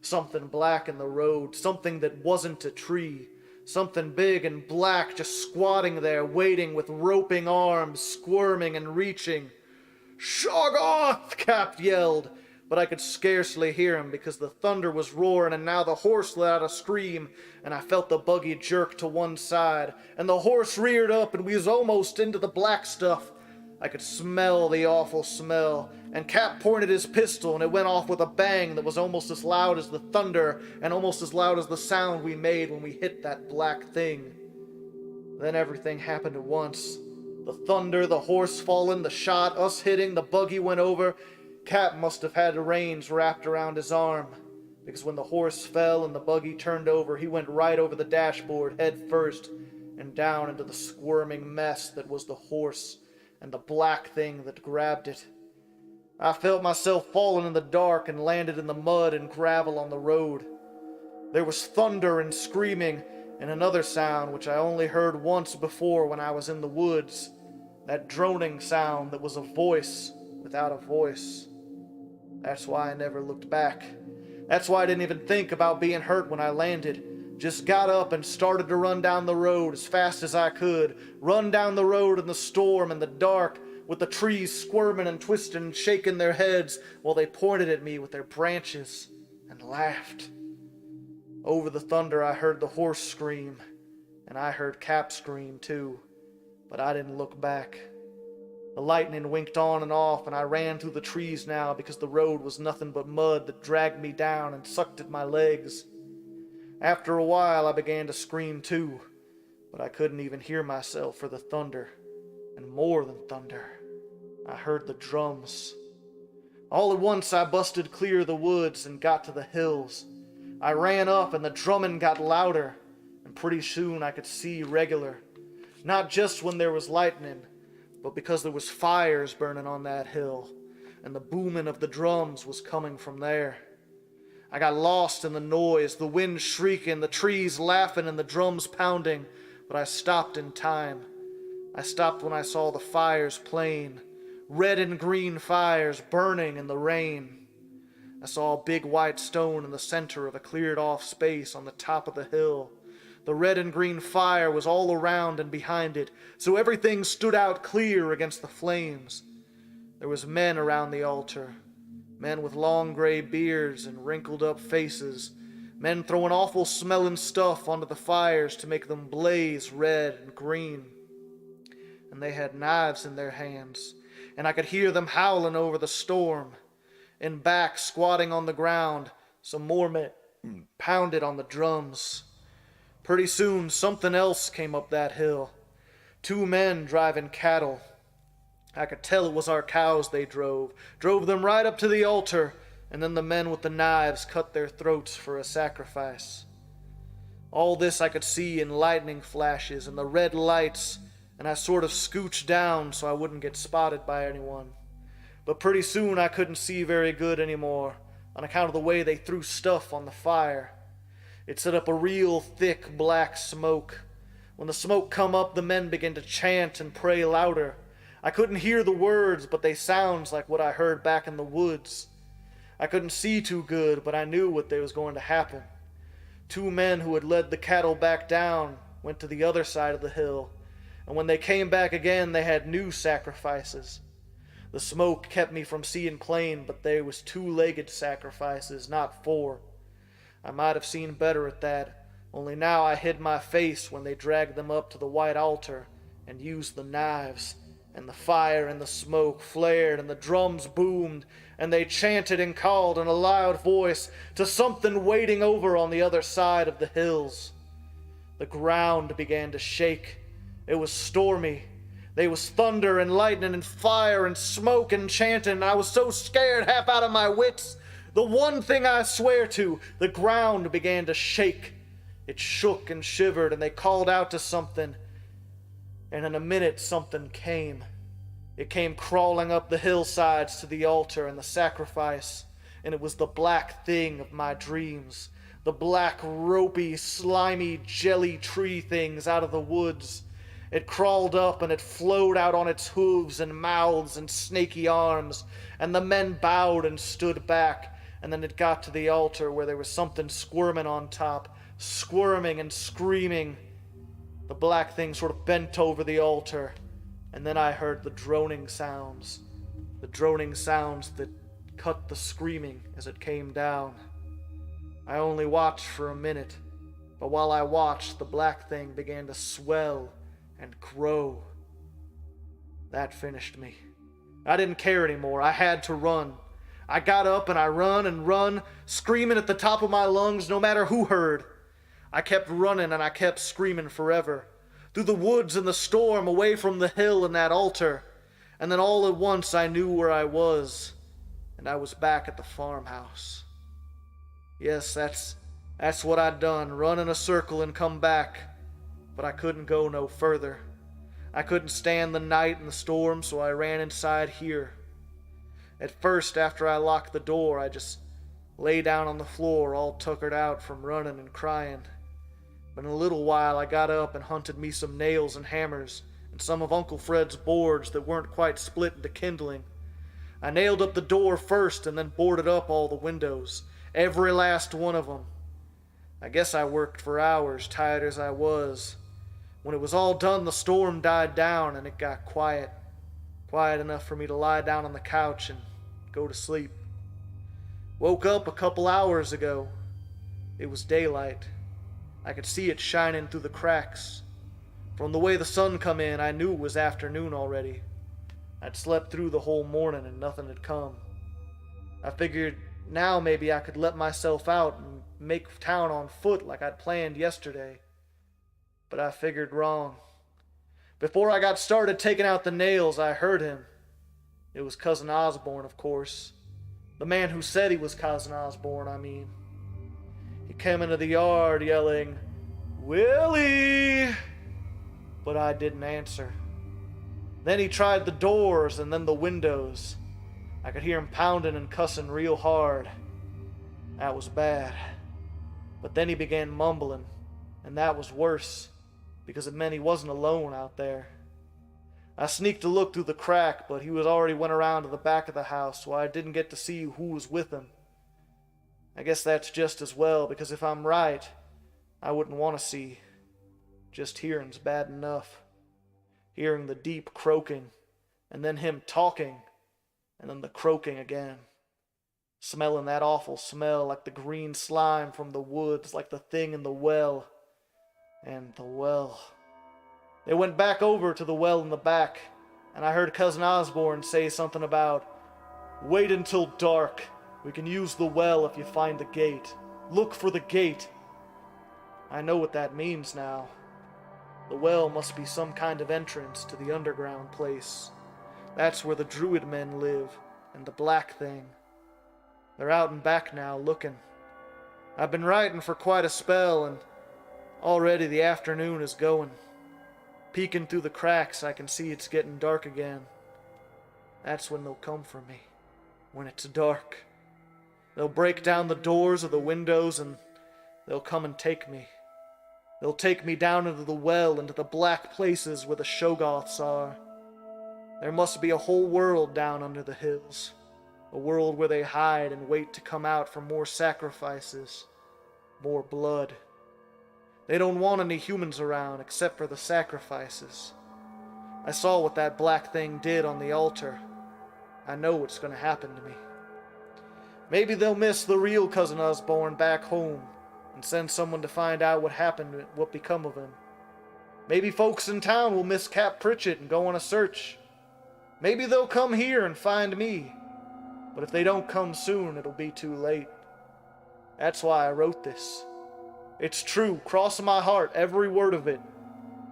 S3: Something black in the road, something that wasn't a tree. Something big and black just squatting there, waiting with roping arms, squirming and reaching. "Shoggoth!" Cap yelled, but I could scarcely hear him because the thunder was roaring, and now the horse let out a scream, and I felt the buggy jerk to one side, and the horse reared up, and we was almost into the black stuff. I could smell the awful smell, and Cap pointed his pistol, and it went off with a bang that was almost as loud as the thunder, and almost as loud as the sound we made when we hit that black thing. Then everything happened at once. The thunder, the horse falling, the shot, us hitting, the buggy went over. Cap must have had the reins wrapped around his arm, because when the horse fell and the buggy turned over, he went right over the dashboard head first and down into the squirming mess that was the horse and the black thing that grabbed it. I felt myself falling in the dark and landed in the mud and gravel on the road. There was thunder and screaming, and another sound which I only heard once before when I was in the woods. That droning sound that was a voice without a voice. That's why I never looked back. That's why I didn't even think about being hurt when I landed. Just got up and started to run down the road as fast as I could. Run down the road in the storm and the dark, with the trees squirming and twisting and shaking their heads while they pointed at me with their branches and laughed. Over the thunder I heard the horse scream, and I heard Cap scream too, but I didn't look back. The lightning winked on and off, and I ran through the trees now because the road was nothing but mud that dragged me down and sucked at my legs. After a while I began to scream too, but I couldn't even hear myself for the thunder, and more than thunder, I heard the drums. All at once I busted clear of the woods and got to the hills. I ran up and the drumming got louder, and pretty soon I could see regular. Not just when there was lightning, but because there was fires burning on that hill, and the booming of the drums was coming from there. I got lost in the noise, the wind shrieking, the trees laughing, and the drums pounding, but I stopped in time. I stopped when I saw the fires plain, red and green fires burning in the rain. I saw a big white stone in the center of a cleared-off space on the top of the hill. The red and green fire was all around and behind it, so everything stood out clear against the flames. There was men around the altar, men with long gray beards and wrinkled-up faces, men throwing awful-smelling stuff onto the fires to make them blaze red and green. And they had knives in their hands, and I could hear them howling over the storm. And back, squatting on the ground, some more men pounded on the drums. Pretty soon, something else came up that hill. 2 men driving cattle. I could tell it was our cows they drove them right up to the altar, and then the men with the knives cut their throats for a sacrifice. All this I could see in lightning flashes and the red lights, and I sort of scooched down so I wouldn't get spotted by anyone. But pretty soon I couldn't see very good anymore, on account of the way they threw stuff on the fire. It set up a real thick black smoke. When the smoke come up, the men began to chant and pray louder. I couldn't hear the words, but they sounds like what I heard back in the woods. I couldn't see too good, but I knew what they was going to happen. 2 men who had led the cattle back down went to the other side of the hill, and when they came back again, they had new sacrifices. The smoke kept me from seeing plain, but they was 2-legged sacrifices, not 4. I might have seen better at that, only now I hid my face when they dragged them up to the white altar and used the knives, and the fire and the smoke flared and the drums boomed, and they chanted and called in a loud voice to something waiting over on the other side of the hills. The ground began to shake. It was stormy. There was thunder and lightning and fire and smoke and chanting, and I was so scared half out of my wits. The one thing I swear to, the ground began to shake. It shook and shivered, and they called out to something, and in a minute something came. It came crawling up the hillsides to the altar and the sacrifice, and it was the black thing of my dreams, the black, ropey, slimy, jelly tree things out of the woods. It crawled up and it flowed out on its hooves and mouths and snaky arms, and the men bowed and stood back, and then it got to the altar where there was something squirming on top, squirming and screaming. The black thing sort of bent over the altar, and then I heard the droning sounds that cut the screaming as it came down. I only watched for a minute, but while I watched, the black thing began to swell and grow. That finished me. I didn't care anymore. I had to run. I got up and I run, screaming at the top of my lungs no matter who heard. I kept running and I kept screaming forever. Through the woods and the storm, away from the hill and that altar. And then all at once I knew where I was, and I was back at the farmhouse. Yes, that's what I'd done, run in a circle and come back. But I couldn't go no further. I couldn't stand the night and the storm, so I ran inside here. At first, after I locked the door, I just lay down on the floor, all tuckered out from running and crying. But in a little while, I got up and hunted me some nails and hammers, and some of Uncle Fred's boards that weren't quite split into kindling. I nailed up the door first and then boarded up all the windows, every last one of them. I guess I worked for hours, tired as I was. When it was all done, the storm died down and it got quiet. Quiet enough for me to lie down on the couch and go to sleep. Woke up a couple hours ago. It was daylight. I could see it shining through the cracks. From the way the sun come in, I knew it was afternoon already. I'd slept through the whole morning and nothing had come. I figured now maybe I could let myself out and make town on foot like I'd planned yesterday. But I figured wrong. Before I got started taking out the nails, I heard him. It was Cousin Osborne, of course. The man who said he was Cousin Osborne, I mean. He came into the yard yelling, "Willie!" But I didn't answer. Then he tried the doors and then the windows. I could hear him pounding and cussing real hard. That was bad. But then he began mumbling, and that was worse, because it meant he wasn't alone out there. I sneaked a look through the crack, but he was already went around to the back of the house, so I didn't get to see who was with him. I guess that's just as well, because if I'm right, I wouldn't want to see. Just hearing's bad enough. Hearing the deep croaking, and then him talking, and then the croaking again. Smelling that awful smell like the green slime from the woods, like the thing in the well. And the well. They went back over to the well in the back, and I heard Cousin Osborne say something about, "Wait until dark. We can use the well if you find the gate. Look for the gate." I know what that means now. The well must be some kind of entrance to the underground place. That's where the druid men live, and the black thing. They're out and back now, looking. I've been writing for quite a spell, and already the afternoon is going. Peeking through the cracks, I can see it's getting dark again. That's when they'll come for me, when it's dark. They'll break down the doors or the windows, and they'll come and take me. They'll take me down into the well, into the black places where the Shoggoths are. There must be a whole world down under the hills. A world where they hide and wait to come out for more sacrifices, more blood. They don't want any humans around except for the sacrifices. I saw what that black thing did on the altar. I know what's going to happen to me. Maybe they'll miss the real Cousin Osborne back home and send someone to find out what happened and what become of him. Maybe folks in town will miss Cap Pritchett and go on a search. Maybe they'll come here and find me. But if they don't come soon, it'll be too late. That's why I wrote this. It's true, cross my heart, every word of it.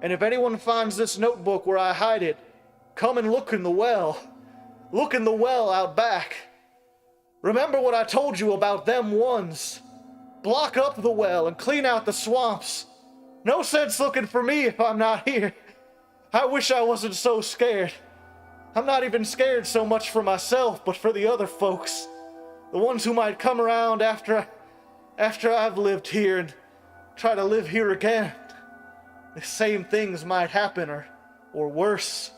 S3: And if anyone finds this notebook where I hide it, come and look in the well. Look in the well out back. Remember what I told you about them ones. Block up the well and clean out the swamps. No sense looking for me if I'm not here. I wish I wasn't so scared. I'm not even scared so much for myself, but for the other folks. The ones who might come around after I've lived here and try to live here again. The same things might happen, or worse.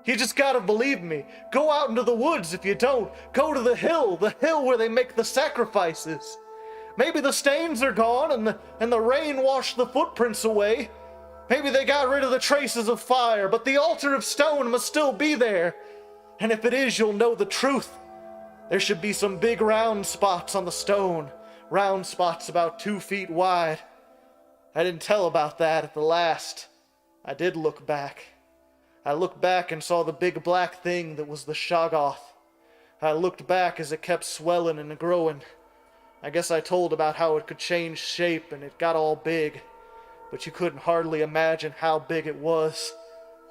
S3: You just gotta believe me. Go out into the woods if you don't. Go to the hill where they make the sacrifices. Maybe the stains are gone and the rain washed the footprints away. Maybe they got rid of the traces of fire, but the altar of stone must still be there. And if it is, you'll know the truth. There should be some big round spots on the stone. Round spots about 2 feet wide. I didn't tell about that at the last. I did look back. I looked back and saw the big black thing that was the Shoggoth. I looked back as it kept swelling and growing. I guess I told about how it could change shape and it got all big. But you couldn't hardly imagine how big it was,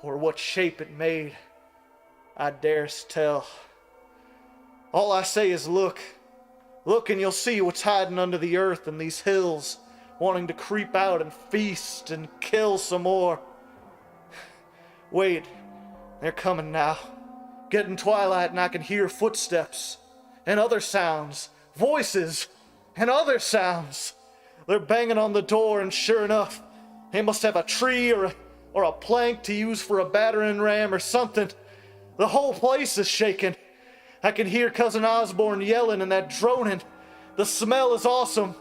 S3: or what shape it made. I dares tell. All I say is look. Look and you'll see what's hiding under the earth in these hills, wanting to creep out and feast and kill some more. Wait, they're coming now. Getting twilight and I can hear footsteps, and other sounds, voices, and other sounds. They're banging on the door, and sure enough, they must have a tree or a plank to use for a battering ram or something. The whole place is shaking. I can hear Cousin Osborne yelling and that droning. The smell is awesome.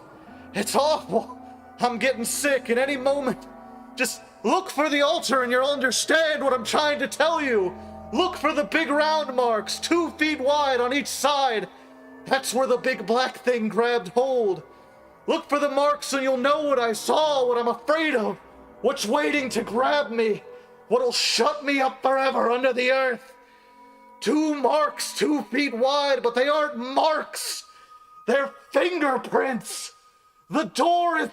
S3: It's awful. I'm getting sick at any moment. Just look for the altar and you'll understand what I'm trying to tell you. Look for the big round marks, 2 feet wide on each side. That's where the big black thing grabbed hold. Look for the marks and you'll know what I saw, what I'm afraid of, what's waiting to grab me, what'll shut me up forever under the earth. 2 marks, 2 feet wide, but they aren't marks. They're fingerprints. The door is...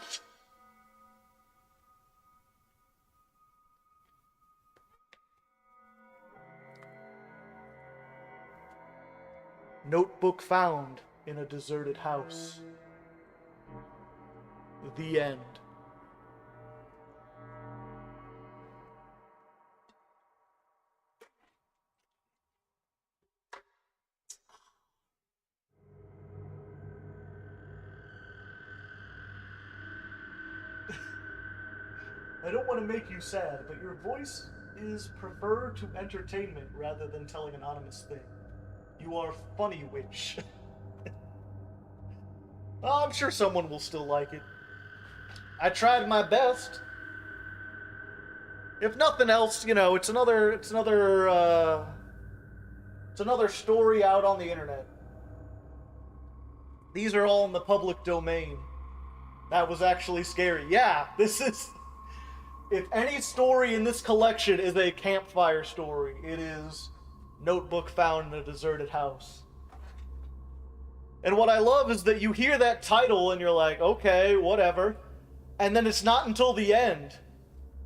S3: Notebook found in a deserted house. The end. I don't want to make you sad, but your voice is preferred to entertainment rather than telling an anonymous thing. You are funny, witch. Oh, I'm sure someone will still like it. I tried my best. If nothing else, you know, it's another story out on the internet. These are all in the public domain. That was actually scary. Yeah, this is... If any story in this collection is a campfire story, it is Notebook Found in a Deserted House. And what I love is that you hear that title and you're like, okay, whatever. And then it's not until the end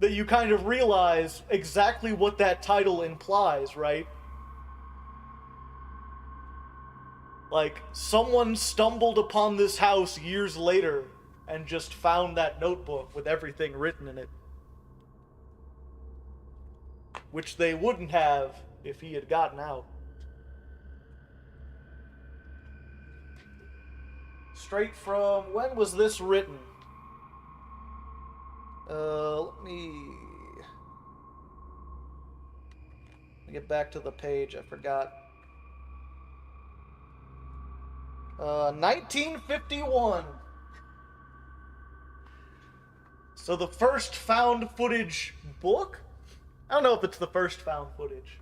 S3: that you kind of realize exactly what that title implies, right? Like, someone stumbled upon this house years later and just found that notebook with everything written in it. Which they wouldn't have if he had gotten out. Straight from... When was this written? Let me get back to the page. I forgot. 1951. So the first found footage book? I don't know if it's the first found footage.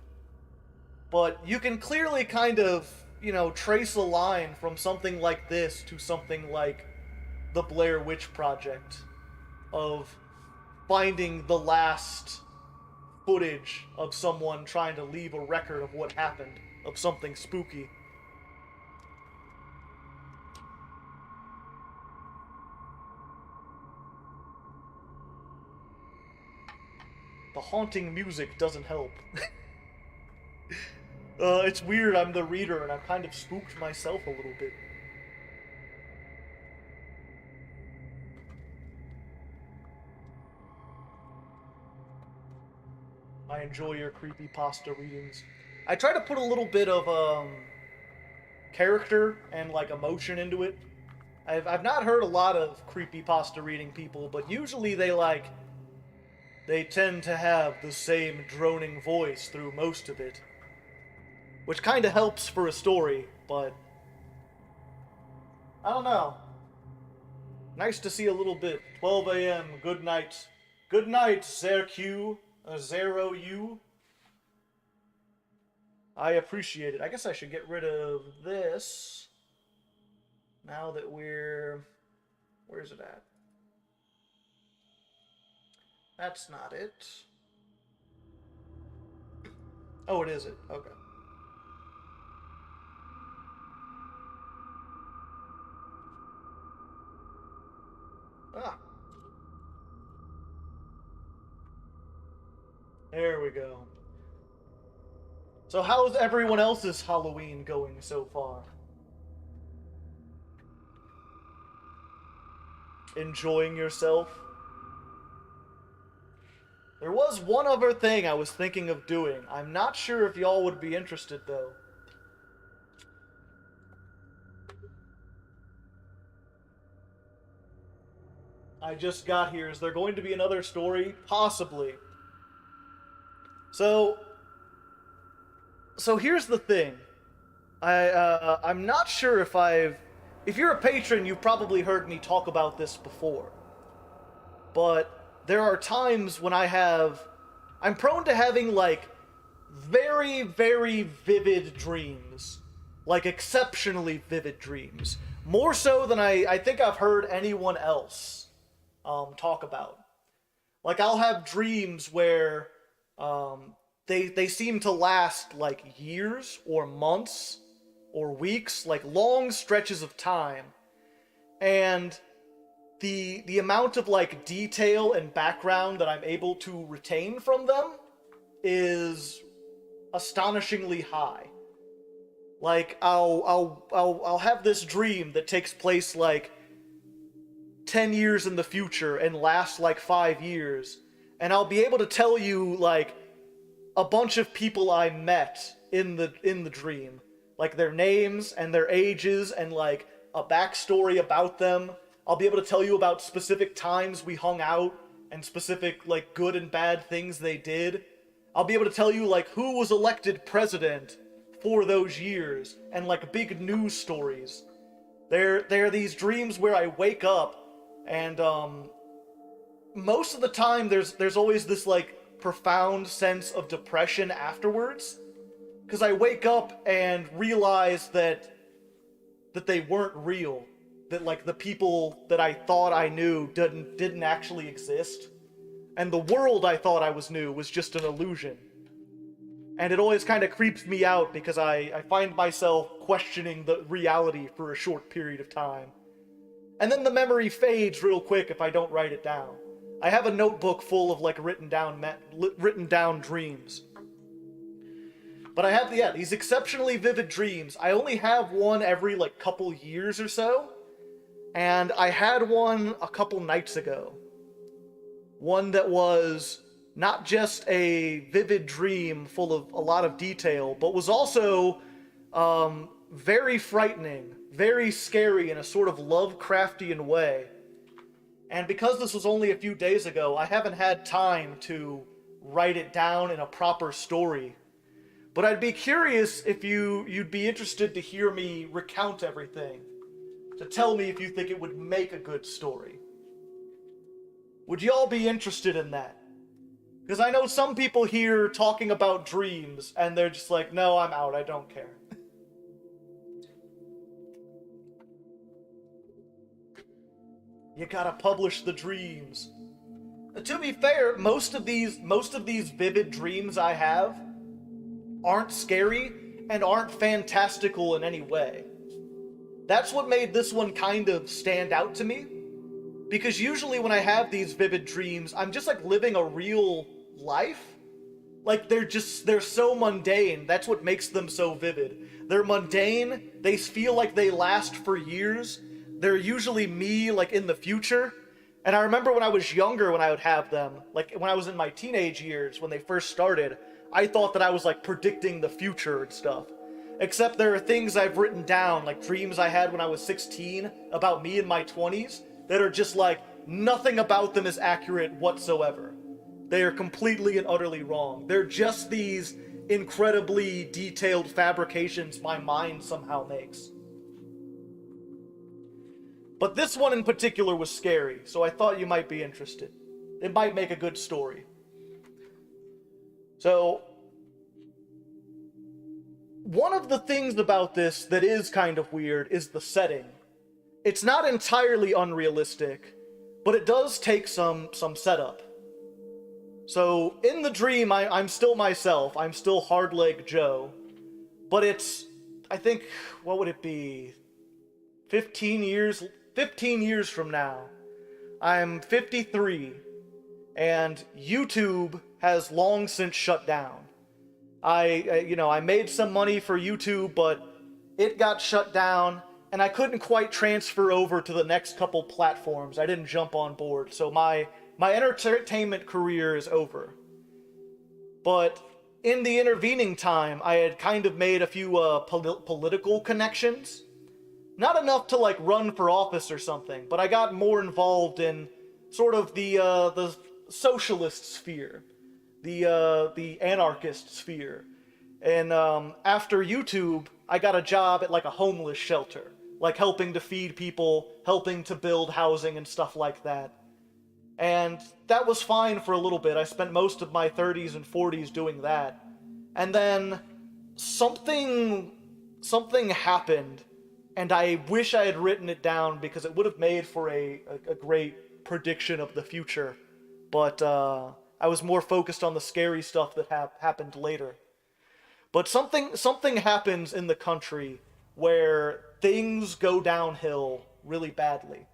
S3: But you can clearly kind of, you know, trace a line from something like this to something like the Blair Witch Project of finding the last footage of someone trying to leave a record of what happened, of something spooky. The haunting music doesn't help. It's weird, I'm the reader, and I've kind of spooked myself a little bit. I enjoy your creepypasta readings. I try to put a little bit of, character and, like, emotion into it. I've not heard a lot of creepypasta reading people, but usually they tend to have the same droning voice through most of it. Which kind of helps for a story, but... I don't know. Nice to see a little bit. 12 a.m., good night. Good night, Zero U. I appreciate it. I guess I should get rid of this. Now that we're... Where's it at? That's not it. Oh, it is it. Okay. Ah. There we go. So how's everyone else's Halloween going so far? Enjoying yourself? There was one other thing I was thinking of doing. I'm not sure if y'all would be interested, though. I just got here. Is there going to be another story? Possibly. So here's the thing. I'm not sure if if you're a patron, you've probably heard me talk about this before. But there are times when I'm prone to having, like, very, very vivid dreams. Like, exceptionally vivid dreams. More so than I think I've heard anyone else talk about. Like, I'll have dreams where they seem to last, like, years or months or weeks, like, long stretches of time. And the amount of, like, detail and background that I'm able to retain from them is astonishingly high. Like, I'll have this dream that takes place, like, 10 years in the future and lasts, like, 5 years. And I'll be able to tell you, like, a bunch of people I met in the dream. Like, their names and their ages and, like, a backstory about them. I'll be able to tell you about specific times we hung out and specific, like, good and bad things they did. I'll be able to tell you, like, who was elected president for those years and, like, big news stories They're these dreams where I wake up, and most of the time there's always this like profound sense of depression afterwards, because I wake up and realize that they weren't real, that like the people that I thought I knew didn't actually exist, and the world I thought I knew was just an illusion. And it always kind of creeps me out because I find myself questioning the reality for a short period of time. And then the memory fades real quick if I don't write it down. I have a notebook full of like written down dreams. But I have these exceptionally vivid dreams. I only have one every like couple years or so. And I had one a couple nights ago. One that was not just a vivid dream full of a lot of detail, but was also very frightening, very scary in a sort of Lovecraftian way. And because this was only a few days ago, I haven't had time to write it down in a proper story. But I'd be curious if you'd be interested to hear me recount everything, to tell me if you think it would make a good story. Would y'all be interested in that? Because I know some people here talking about dreams, and they're just like, no, I'm out, I don't care. You gotta publish the dreams. To be fair, most of these vivid dreams I have aren't scary and aren't fantastical in any way. That's what made this one kind of stand out to me. Because usually when I have these vivid dreams, I'm just like living a real life. Like they're so mundane. That's what makes them so vivid. They're mundane. They feel like they last for years. They're usually me like in the future. And I remember when I was younger when I would have them, like when I was in my teenage years when they first started, I thought that I was like predicting the future and stuff. Except there are things I've written down, like dreams I had when I was 16 about me in my 20s, that are just like, nothing about them is accurate whatsoever. They are completely and utterly wrong. They're just these incredibly detailed fabrications my mind somehow makes. But this one in particular was scary, so I thought you might be interested. It might make a good story. So, one of the things about this that is kind of weird is the setting. It's not entirely unrealistic, but it does take some setup. So, in the dream, I'm still myself. I'm still Hardleg Joe. But it's, I think, what would it be? 15 years from now. I'm 53, and YouTube has long since shut down. I made some money for YouTube, but it got shut down, and I couldn't quite transfer over to the next couple platforms. I didn't jump on board, so my entertainment career is over. But in the intervening time, I had kind of made a few political connections. Not enough to like run for office or something, but I got more involved in sort of the socialist sphere, the anarchist sphere. And after YouTube, I got a job at like a homeless shelter, like helping to feed people, helping to build housing and stuff like that. And that was fine for a little bit. I spent most of my 30s and 40s doing that. And then something happened, and I wish I had written it down because it would have made for a great prediction of the future. But I was more focused on the scary stuff that happened later. But something happens in the country where things go downhill really badly.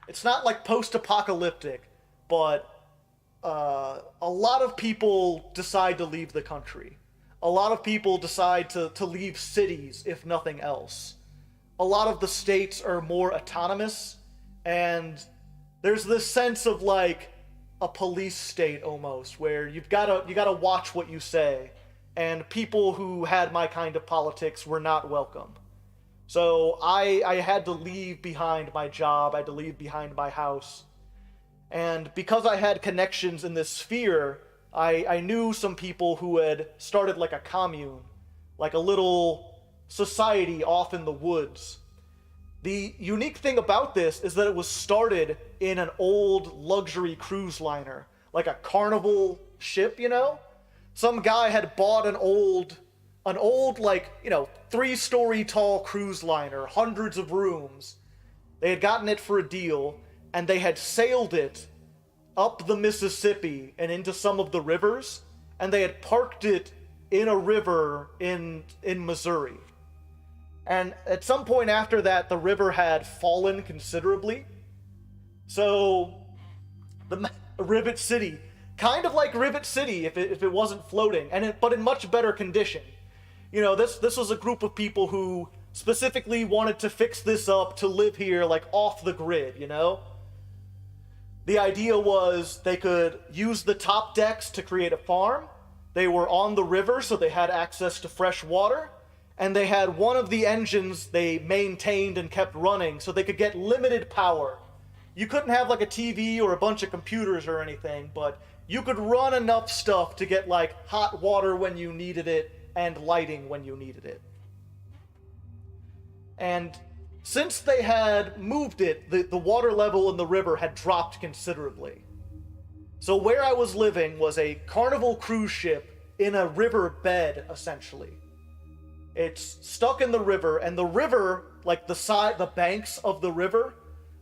S3: It's not like post-apocalyptic, but a lot of people decide to leave the country. A lot of people decide to leave cities, if nothing else. A lot of the states are more autonomous, and there's this sense of like a police state almost, where you gotta watch what you say, and people who had my kind of politics were not welcome. So I had to leave behind my job, I had to leave behind my house, and because I had connections in this sphere, I knew some people who had started like a commune, like a little society off in the woods. The unique thing about this is that it was started in an old luxury cruise liner, like a Carnival ship, you know? Some guy had bought an old like, 3-story tall cruise liner, hundreds of rooms. They had gotten it for a deal, and they had sailed it up the Mississippi and into some of the rivers, and they had parked it in a river in Missouri. And at some point after that, the river had fallen considerably. So, the Rivet City, kind of like Rivet City if it wasn't floating, but in much better condition. This was a group of people who specifically wanted to fix this up to live here, like, off the grid, The idea was they could use the top decks to create a farm. They were on the river, so they had access to fresh water. And they had one of the engines they maintained and kept running, so they could get limited power. You couldn't have, like, a TV or a bunch of computers or anything, but you could run enough stuff to get, like, hot water when you needed it and lighting when you needed it. And since they had moved it, the water level in the river had dropped considerably. So where I was living was a Carnival cruise ship in a river bed, essentially. It's stuck in the river, and the river, like the banks of the river,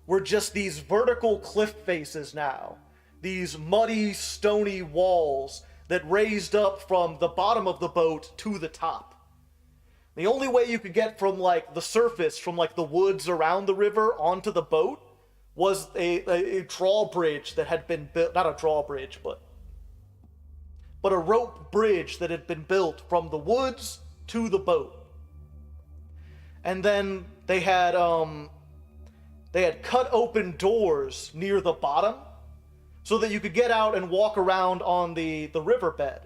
S3: were just these vertical cliff faces now. These muddy, stony walls that raised up from the bottom of the boat to the top. The only way you could get from, like, the surface, from, like, the woods around the river onto the boat was a drawbridge that had been built, not a drawbridge, but a rope bridge that had been built from the woods to the boat. And then they had cut open doors near the bottom so that you could get out and walk around on the riverbed.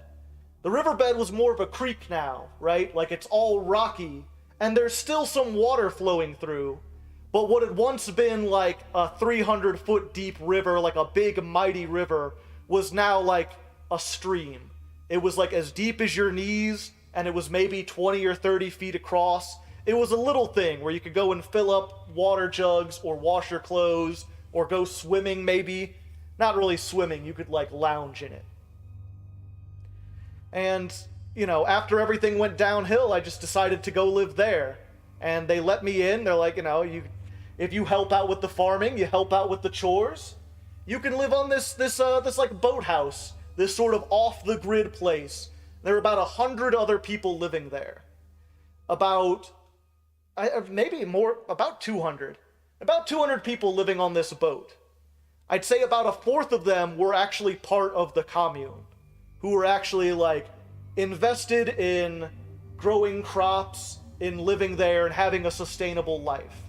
S3: The riverbed was more of a creek now, right? Like, it's all rocky, and there's still some water flowing through, but what had once been like a 300-foot deep river, like a big mighty river, was now like a stream. It was like as deep as your knees, and it was maybe 20 or 30 feet across. It was a little thing where you could go and fill up water jugs or wash your clothes or go swimming maybe. Not really swimming, you could like lounge in it. And, after everything went downhill, I just decided to go live there. And they let me in. They're like, if you help out with the farming, you help out with the chores, you can live on this like boathouse, this sort of off-the-grid place. There were about 100 other people living there. About 200. About 200 people living on this boat. I'd say about a fourth of them were actually part of the commune, who were actually, like, invested in growing crops, in living there, and having a sustainable life.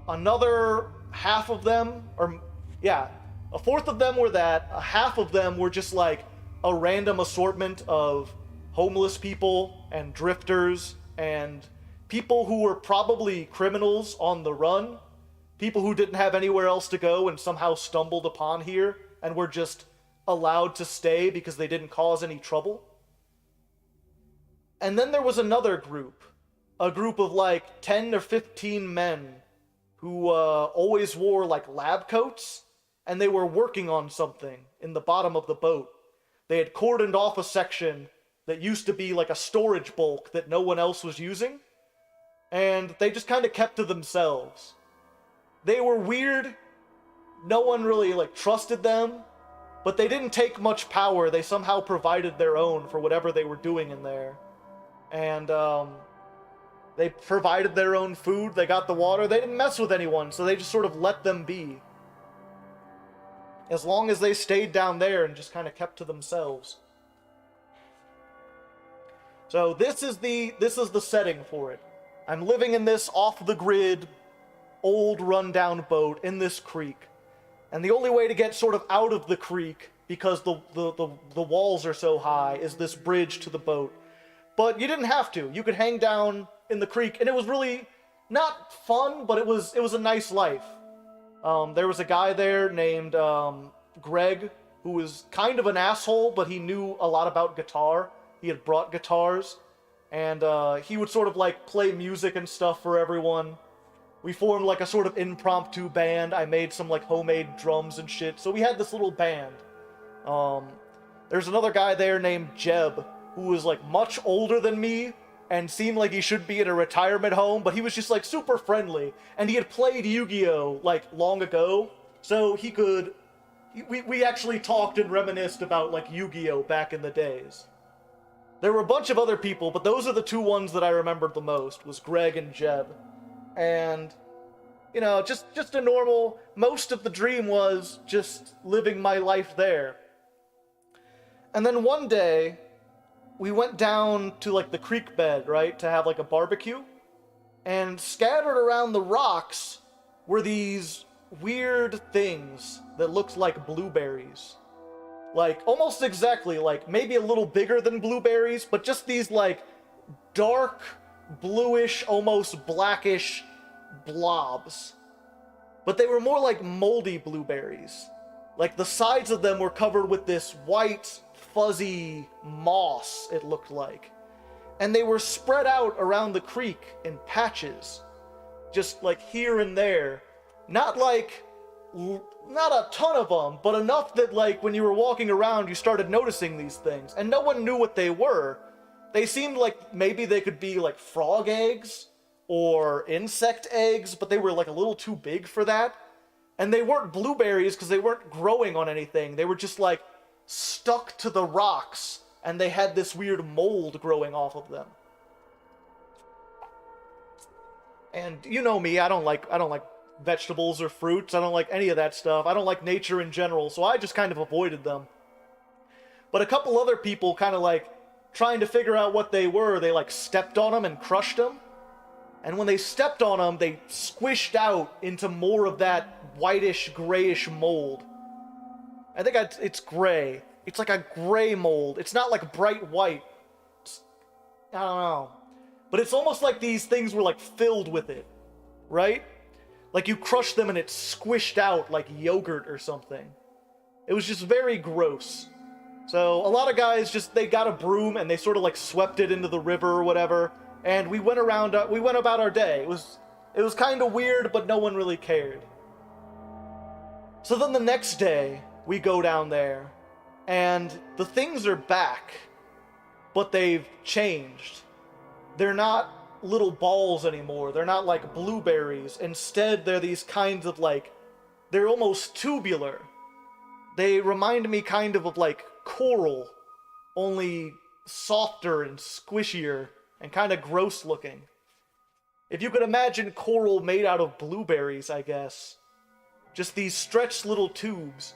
S3: Another half of them, a fourth of them were that. A half of them were just, like, a random assortment of homeless people and drifters and people who were probably criminals on the run, people who didn't have anywhere else to go and somehow stumbled upon here and were just allowed to stay because they didn't cause any trouble. And then there was another group, a group of like 10 or 15 men who always wore like lab coats, and they were working on something in the bottom of the boat. They had cordoned off a section that used to be like a storage bulk that no one else was using, and they just kind of kept to themselves. They were weird. No one really like trusted them. But they didn't take much power. They somehow provided their own for whatever they were doing in there. And they provided their own food. They got the water. They didn't mess with anyone, so they just sort of let them be. As long as they stayed down there and just kind of kept to themselves. So this is the setting for it. I'm living in this off-the-grid, old rundown boat in this creek. And the only way to get sort of out of the creek, because the walls are so high, is this bridge to the boat. But you didn't have to. You could hang down in the creek, and it was really not fun, but it was a nice life. There was a guy there named Greg, who was kind of an asshole, but he knew a lot about guitar. He had brought guitars, and he would sort of like play music and stuff for everyone. We formed like a sort of impromptu band. I made some like homemade drums and shit. So we had this little band. There's another guy there named Jeb, who was like much older than me and seemed like he should be in a retirement home, but he was just like super friendly. And he had played Yu-Gi-Oh! Like long ago, so he could... We actually talked and reminisced about like Yu-Gi-Oh! Back in the days. There were a bunch of other people, but those are the two ones that I remembered the most, was Greg and Jeb. And, you know, just a normal... Most of the dream was just living my life there. And then one day, we went down to, like, the creek bed, right, to have, like, a barbecue. And scattered around the rocks were these weird things that looked like blueberries. Like, almost exactly, like, maybe a little bigger than blueberries, but just these, like, dark, bluish, almost blackish blobs. But they were more like moldy blueberries. Like, the sides of them were covered with this white, fuzzy moss, it looked like. And they were spread out around the creek in patches. Just, like, here and there. Not a ton of them, but enough that, like, when you were walking around, you started noticing these things. And no one knew what they were. They seemed like maybe they could be, like, frog eggs or insect eggs, but they were, like, a little too big for that. And they weren't blueberries because they weren't growing on anything. They were just, like, stuck to the rocks, and they had this weird mold growing off of them. And you know me, I don't like vegetables or fruits. I don't like any of that stuff. I don't like nature in general, so I just kind of avoided them. But a couple other people kind of like trying to figure out what they were, they like stepped on them and crushed them. And when they stepped on them, they squished out into more of that whitish, grayish mold. I think it's gray. It's like a gray mold. It's not like bright white. I don't know. But it's almost like these things were like filled with it, right? Like you crushed them and it squished out like yogurt or something. It was just very gross. So a lot of guys they got a broom and they sort of like swept it into the river or whatever. And we went about our day. It was kind of weird, but no one really cared. So then the next day, we go down there, and the things are back, but they've changed. They're not little balls anymore. They're not like blueberries. Instead, they're these kinds of like, they're almost tubular. They remind me kind of like coral, only softer and squishier and kind of gross looking. If you could imagine coral made out of blueberries, I guess. Just these stretched little tubes.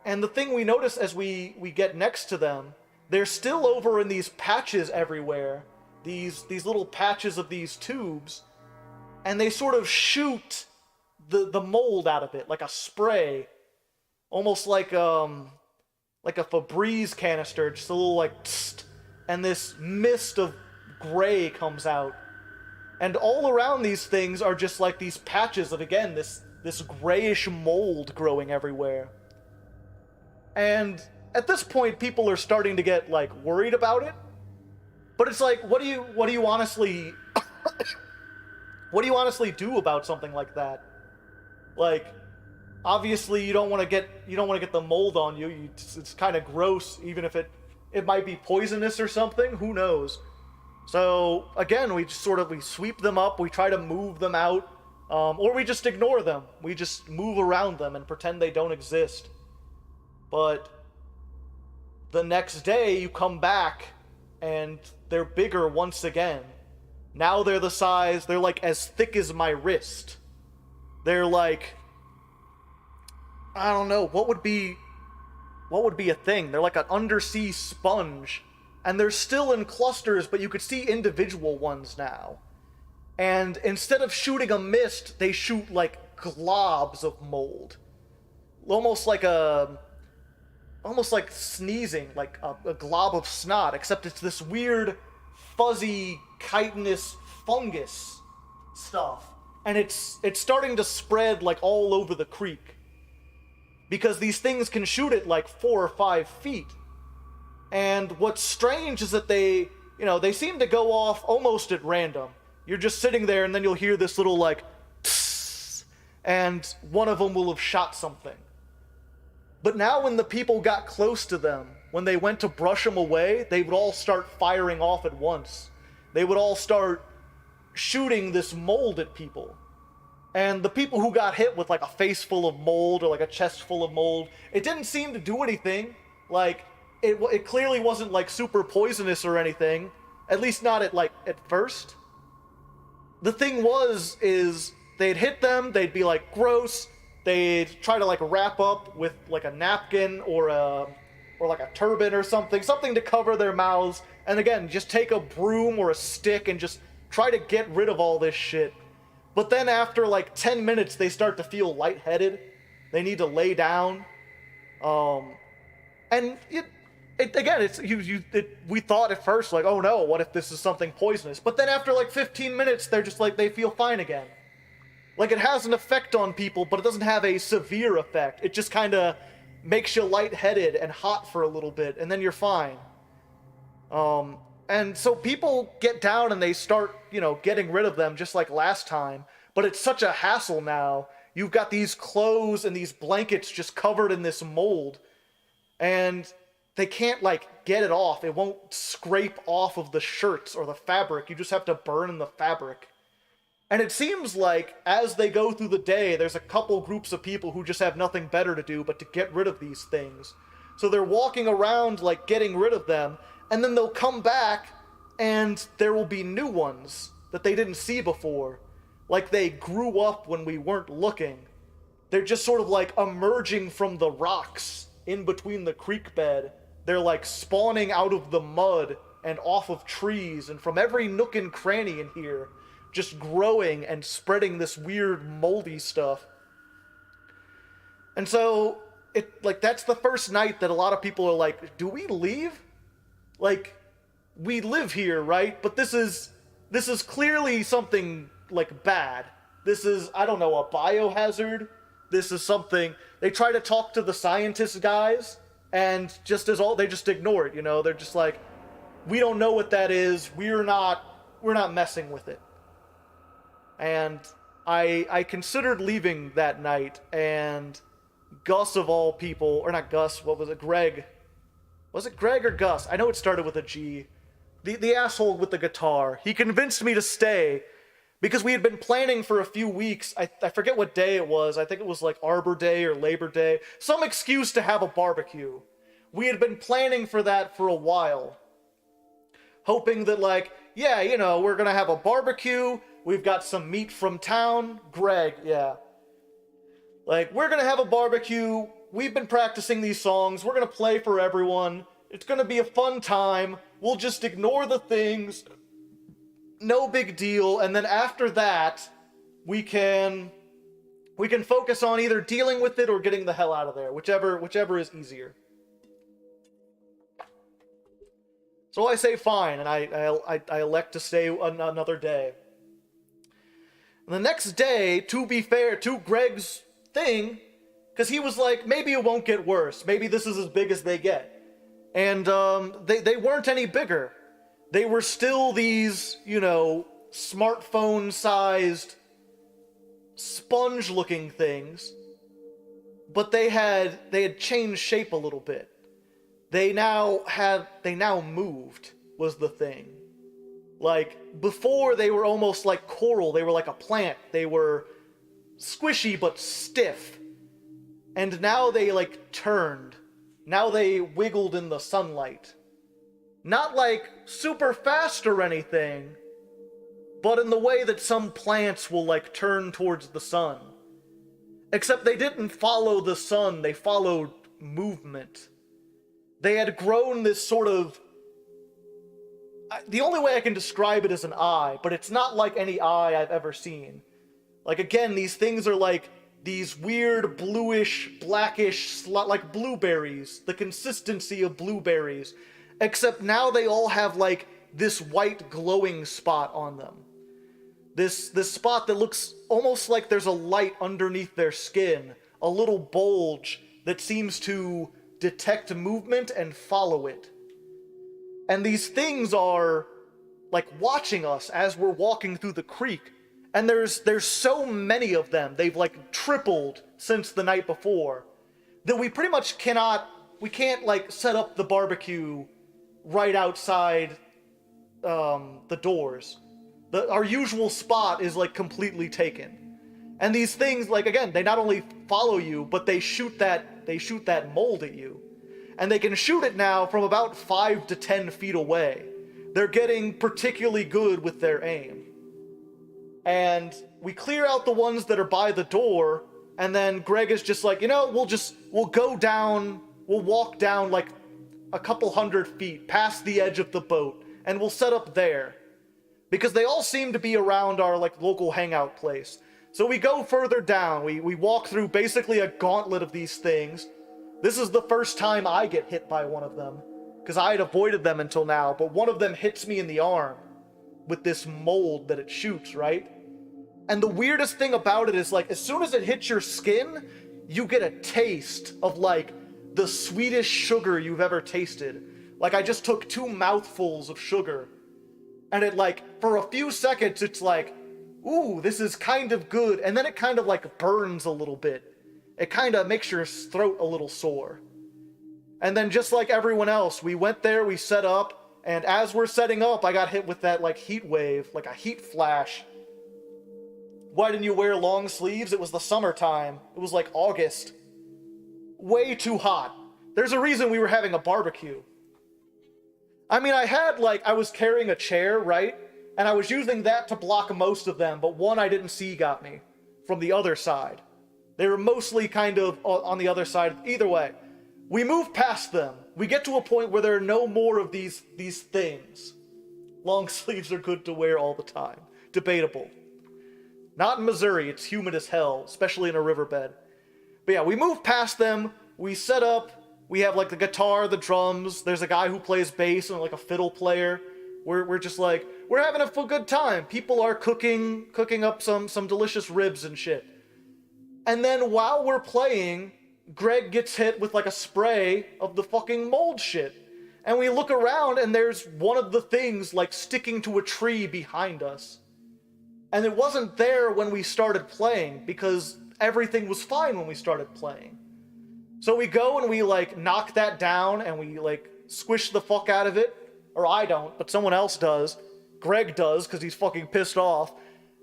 S3: And the thing we notice as we get next to them, they're still over in these patches everywhere. These little patches of these tubes. And they sort of shoot the mold out of it, like a spray. Almost like a Febreze canister, just a little like tst, and this mist of gray comes out. And all around these things are just like these patches of, again, this grayish mold growing everywhere. And at this point, people are starting to get like worried about it. But it's like, what do you honestly what do you honestly do about something like that? Like, obviously you don't want to get the mold on you. It's kind of gross, even if it might be poisonous or something. Who knows? So again, we sweep them up. We try to move them out, or we just ignore them. We just move around them and pretend they don't exist. But the next day, you come back, and they're bigger once again. Now they're like as thick as my wrist. They're like, I don't know, what would be a thing? They're like an undersea sponge. And they're still in clusters, but you could see individual ones now. And instead of shooting a mist, they shoot like globs of mold. Almost like sneezing, like a glob of snot, except it's this weird, fuzzy, chitinous fungus stuff. And it's starting to spread like all over the creek. Because these things can shoot it like 4 or 5 feet. And what's strange is that they seem to go off almost at random. You're just sitting there and then you'll hear this little like, tss, and one of them will have shot something. But now when the people got close to them, when they went to brush them away, they would all start firing off at once. They would all start shooting this mold at people. And the people who got hit with like a face full of mold or like a chest full of mold, it didn't seem to do anything. Like, it clearly wasn't like super poisonous or anything. At least not at first. The thing is they'd hit them, they'd be like gross, they'd try to like wrap up with like a napkin or like a turban or something to cover their mouths, and again, just take a broom or a stick and just try to get rid of all this shit. But then after like 10 minutes, they start to feel lightheaded. They need to lay down. And we thought at first, like, oh no, what if this is something poisonous? But then after like 15 minutes, they're just like, they feel fine again. Like, it has an effect on people, but it doesn't have a severe effect. It just kind of makes you lightheaded and hot for a little bit, and then you're fine. And so people get down and they start, getting rid of them just like last time. But it's such a hassle now. You've got these clothes and these blankets just covered in this mold. And they can't, get it off. It won't scrape off of the shirts or the fabric. You just have to burn the fabric. And it seems like, as they go through the day, there's a couple groups of people who just have nothing better to do but to get rid of these things. So they're walking around, getting rid of them, and then they'll come back, and there will be new ones that they didn't see before. Like they grew up when we weren't looking. They're just sort of, emerging from the rocks in between the creek bed. They're, spawning out of the mud and off of trees, and from every nook and cranny in here, just growing and spreading this weird moldy stuff. And so, that's the first night that a lot of people are like, do we leave? We live here, right? But this is clearly something, bad. This is, I don't know, a biohazard? This is something... They try to talk to the scientist guys, and they just ignore it, They're just like, we don't know what that is, we're not messing with it. And I considered leaving that night, and Gus of all people, or not Gus, what was it, Greg? Was it Greg or Gus? I know it started with a G. The asshole with the guitar. He convinced me to stay, because we had been planning for a few weeks. I forget what day it was. I think it was Arbor Day or Labor Day. Some excuse to have a barbecue. We had been planning for that for a while. Hoping that we're gonna have a barbecue. We've got some meat from town. Greg, yeah. We're gonna have a barbecue. We've been practicing these songs. We're gonna play for everyone. It's gonna be a fun time. We'll just ignore the things. No big deal. And then after that, we can focus on either dealing with it or getting the hell out of there. Whichever is easier. So I say fine, and I elect to stay another day. And the next day, to be fair to Greg's thing, because he was like, maybe it won't get worse. Maybe this is as big as they get. And they weren't any bigger. They were still these, smartphone-sized, sponge-looking things. But they had changed shape a little bit. They now moved, was the thing. Before they were almost like coral, they were like a plant. They were squishy but stiff. And now they, turned. Now they wiggled in the sunlight. Not, super fast or anything, but in the way that some plants will, turn towards the sun. Except they didn't follow the sun, they followed movement. They had grown this sort of... The only way I can describe it is an eye, but it's not like any eye I've ever seen. Again, these things are these weird bluish, blackish, like blueberries. The consistency of blueberries. Except now they all have, this white glowing spot on them. This spot that looks almost like there's a light underneath their skin. A little bulge that seems to detect movement and follow it. And these things are, watching us as we're walking through the creek. And there's so many of them, they've like tripled since the night before, that we pretty much can't like set up the barbecue right outside the doors. Our usual spot is like completely taken. And these things, like, again, they not only follow you, but they shoot that mold at you. And they can shoot it now from about 5 to 10 feet away. They're getting particularly good with their aim. And we clear out the ones that are by the door, and then Greg is just like, we'll go down, we'll walk down like a couple 100 feet past the edge of the boat, and we'll set up there. Because they all seem to be around our like local hangout place. So we go further down, we walk through basically a gauntlet of these things. This is the first time I get hit by one of them, because I had avoided them until now, but one of them hits me in the arm with this mold that it shoots, right? And the weirdest thing about it is, like, as soon as it hits your skin, you get a taste of, like, the sweetest sugar you've ever tasted. Like, I just took 2 mouthfuls of sugar, and it, like, for a few seconds, it's like, ooh, this is kind of good, and then it kind of, like, burns a little bit. It kind of makes your throat a little sore. And then just like everyone else, we went there, we set up, and as we're setting up, I got hit with that, like, heat wave, like a heat flash. Why didn't you wear long sleeves? It was the summertime. It was like August. Way too hot. There's a reason we were having a barbecue. I mean, I was carrying a chair, right? And I was using that to block most of them, but one I didn't see got me from the other side. They were mostly kind of on the other side. Either way, we move past them. We get to a point where there are no more of these things. Long sleeves are good to wear all the time. Debatable. Not in Missouri, it's humid as hell, especially in a riverbed. But yeah, we move past them, we set up, we have like the guitar, the drums, there's a guy who plays bass and like a fiddle player. We're just like, we're having a good time. People are cooking up some delicious ribs and shit. And then while we're playing, Greg gets hit with like a spray of the fucking mold shit. And we look around and there's one of the things like sticking to a tree behind us. And it wasn't there when we started playing, because everything was fine when we started playing. So we go and we, like, knock that down, and we, like, squish the fuck out of it. Or I don't, but someone else does. Greg does, because he's fucking pissed off.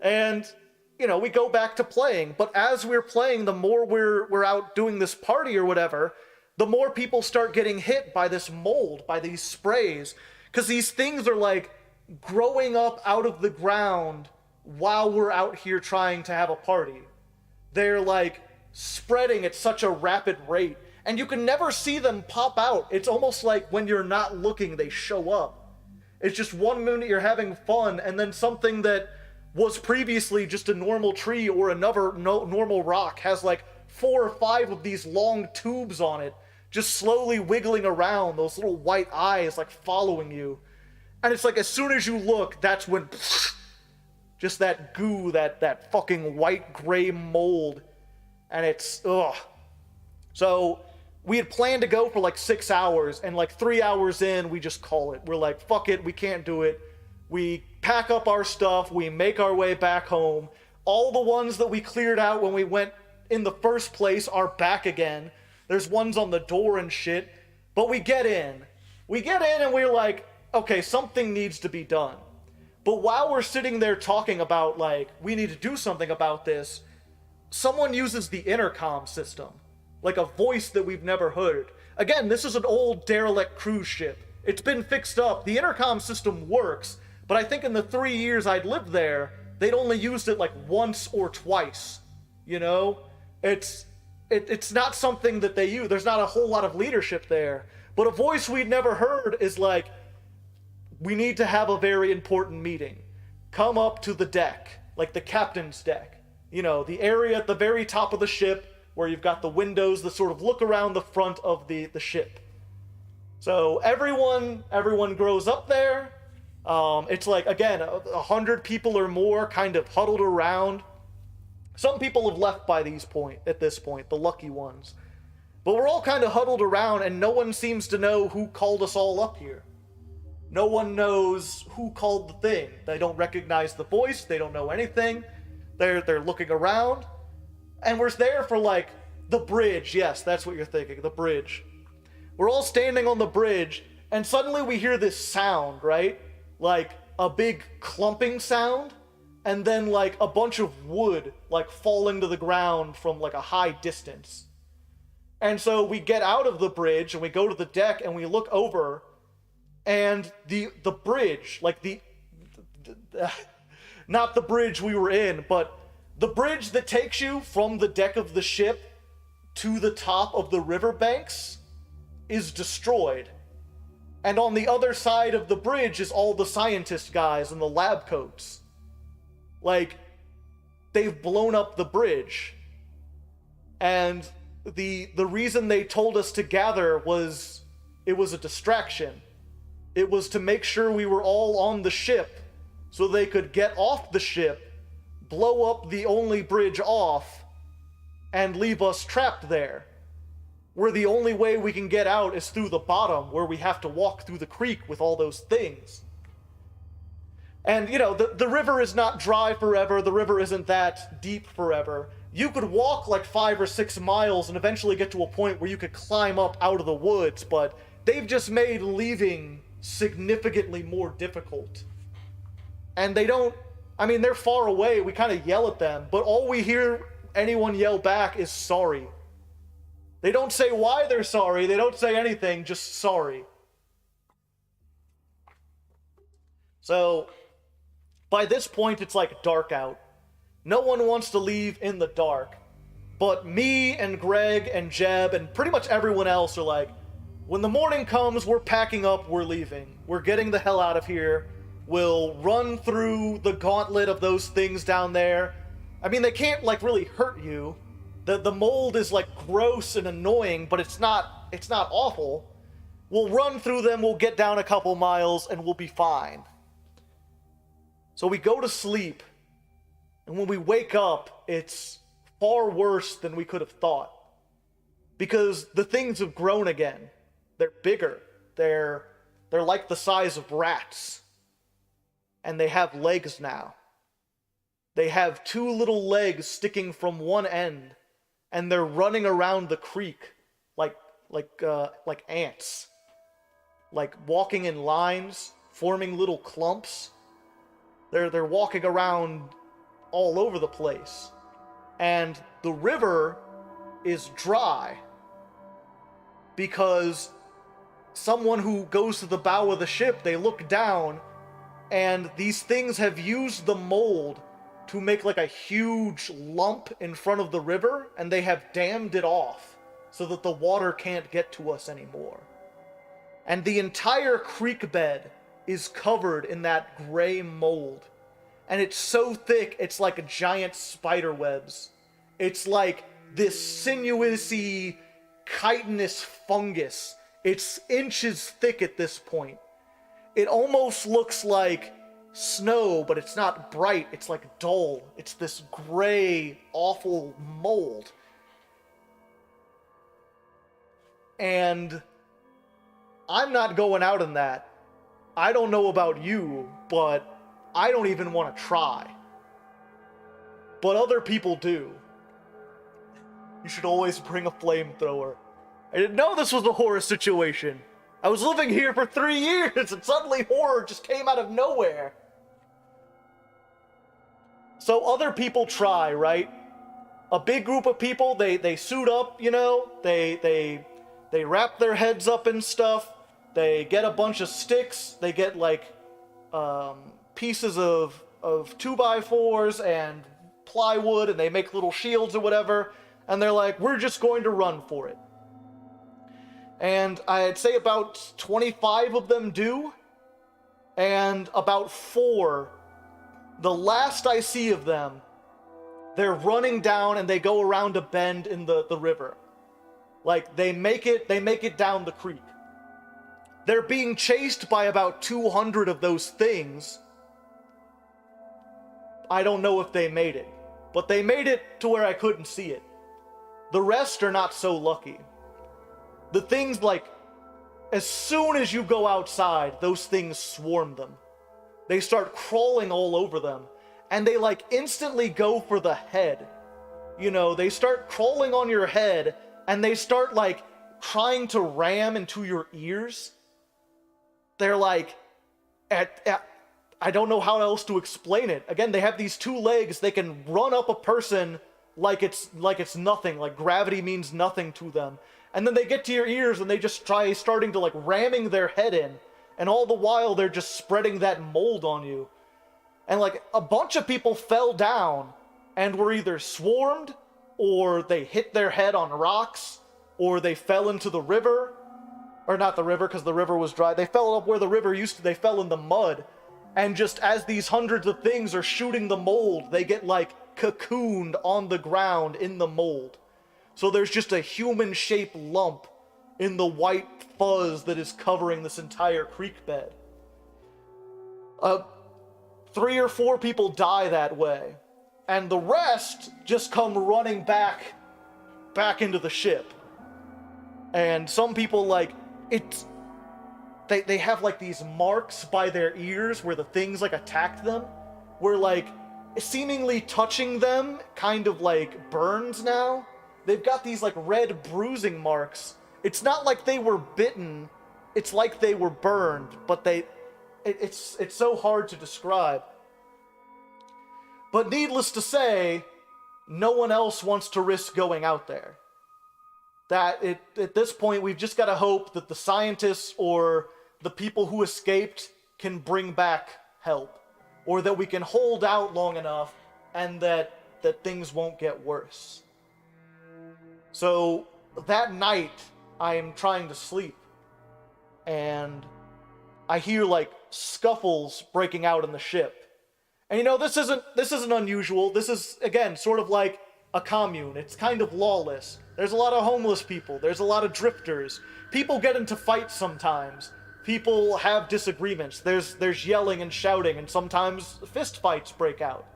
S3: And, we go back to playing. But as we're playing, the more we're out doing this party or whatever, the more people start getting hit by this mold, by these sprays. Because these things are, like, growing up out of the ground while we're out here trying to have a party. They're like spreading at such a rapid rate, and you can never see them pop out. It's almost like when you're not looking, they show up. It's just 1 minute you're having fun, and then something that was previously just a normal tree or another normal rock has like 4 or 5 of these long tubes on it, just slowly wiggling around, those little white eyes like following you. And it's like as soon as you look, that's when just that goo, that fucking white gray mold, and it's, ugh. So we had planned to go for like 6 hours, and like 3 hours in, we just call it. We're like, fuck it, we can't do it. We pack up our stuff, we make our way back home. All the ones that we cleared out when we went in the first place are back again. There's ones on the door and shit, but we get in. And we're like, okay, something needs to be done. But while we're sitting there talking about, like, we need to do something about this, someone uses the intercom system. Like a voice that we've never heard. Again, this is an old derelict cruise ship. It's been fixed up. The intercom system works, but I think in the 3 years I'd lived there, they'd only used it like once or twice. It's not something that they use. There's not a whole lot of leadership there. But a voice we'd never heard is like, we need to have a very important meeting. Come up to the deck, like the captain's deck. The area at the very top of the ship where you've got the windows that sort of look around the front of the ship. So everyone grows up there. It's like, again, 100 people or more kind of huddled around. Some people have left at this point, the lucky ones. But we're all kind of huddled around, and no one seems to know who called us all up here. No one knows who called the thing. They don't recognize the voice, they don't know anything. They're looking around, and we're there for like the bridge. Yes, that's what you're thinking, the bridge. We're all standing on the bridge, and suddenly we hear this sound, right? Like a big clumping sound, and then like a bunch of wood like falling to the ground from like a high distance. And so we get out of the bridge and we go to the deck and we look over, and the bridge, like the not the bridge we were in, but the bridge that takes you from the deck of the ship to the top of the riverbanks is destroyed. And on the other side of the bridge is all the scientist guys in the lab coats. Like, they've blown up the bridge. And the reason they told us to gather was, it was a distraction. It was to make sure we were all on the ship so they could get off the ship, blow up the only bridge off, and leave us trapped there. Where the only way we can get out is through the bottom, where we have to walk through the creek with all those things. And, you know, the river is not dry forever, the river isn't that deep forever. You could walk like 5 or 6 miles and eventually get to a point where you could climb up out of the woods, but they've just made leaving significantly more difficult. And they don't, I mean, they're far away, we kind of yell at them, but all we hear anyone yell back is sorry. They don't say why they're sorry, they don't say anything, just sorry. So, by this point it's like dark out. No one wants to leave in the dark. But me and Greg and Jeb and pretty much everyone else are like, when the morning comes, we're packing up, we're leaving. We're getting the hell out of here. We'll run through the gauntlet of those things down there. I mean, they can't like really hurt you. The mold is like gross and annoying, but it's not awful. We'll run through them, we'll get down a couple miles, and we'll be fine. So we go to sleep, and when we wake up, it's far worse than we could have thought. Because the things have grown again. They're bigger. They're like the size of rats. And they have legs now. They have 2 little legs sticking from one end, and they're running around the creek like ants. Like walking in lines, forming little clumps. They're walking around all over the place. And the river is dry because someone who goes to the bow of the ship, they look down, and these things have used the mold to make like a huge lump in front of the river, and they have dammed it off so that the water can't get to us anymore. And the entire creek bed is covered in that gray mold. And it's so thick, it's like giant spider webs. It's like this sinuousy, chitinous fungus. It's inches thick at this point. It almost looks like snow, but it's not bright, it's like dull. It's this gray, awful mold. And I'm not going out in that. I don't know about you, but I don't even want to try. But other people do. You should always bring a flamethrower. I didn't know this was a horror situation. I was living here for 3 years and suddenly horror just came out of nowhere. So other people try, right? A big group of people, they suit up, you know? They wrap their heads up in stuff. They get a bunch of sticks. They get like pieces of 2x4s and plywood, and they make little shields or whatever. And they're like, we're just going to run for it. And I'd say about 25 of them do. And about 4, the last I see of them, they're running down and they go around a bend in the river. Like, they make it down the creek. They're being chased by about 200 of those things. I don't know if they made it. But they made it to where I couldn't see it. The rest are not so lucky. The things, like, as soon as you go outside, those things swarm them. They start crawling all over them. and they like instantly go for the head. You know, they start crawling on your head, and they start like trying to ram into your ears. They're like, I don't know how else to explain it. Again, they have these two legs. They can run up a person like it's nothing. Like gravity means nothing to them. And then they get to your ears and they just try starting to like ramming their head in. And all the while they're just spreading that mold on you. And like a bunch of people fell down and were either swarmed, or they hit their head on rocks, or they fell into the river. Or not the river, because the river was dry. They fell up where the river used to. They fell in the mud. And just as these hundreds of things are shooting the mold, they get like cocooned on the ground in the mold. So there's just a human-shaped lump in the white fuzz that is covering this entire creek bed. 3 or 4 people die that way. And the rest just come running back into the ship. And some people, like, they have, like, these marks by their ears where the things, like, attacked them. Where, like, seemingly touching them kind of, like, burns now. They've got these, like, red bruising marks. It's not like they were bitten. It's like they were burned. But it's so hard to describe. But needless to say, no one else wants to risk going out there. At this point, we've just got to hope that the scientists or the people who escaped can bring back help. Or that we can hold out long enough and that things won't get worse. So, that night, I am trying to sleep. And I hear, like, scuffles breaking out in the ship. And you know, this isn't unusual. This is, again, sort of like a commune. It's kind of lawless. There's a lot of homeless people. There's a lot of drifters. People get into fights sometimes. People have disagreements. There's yelling and shouting, and sometimes fist fights break out.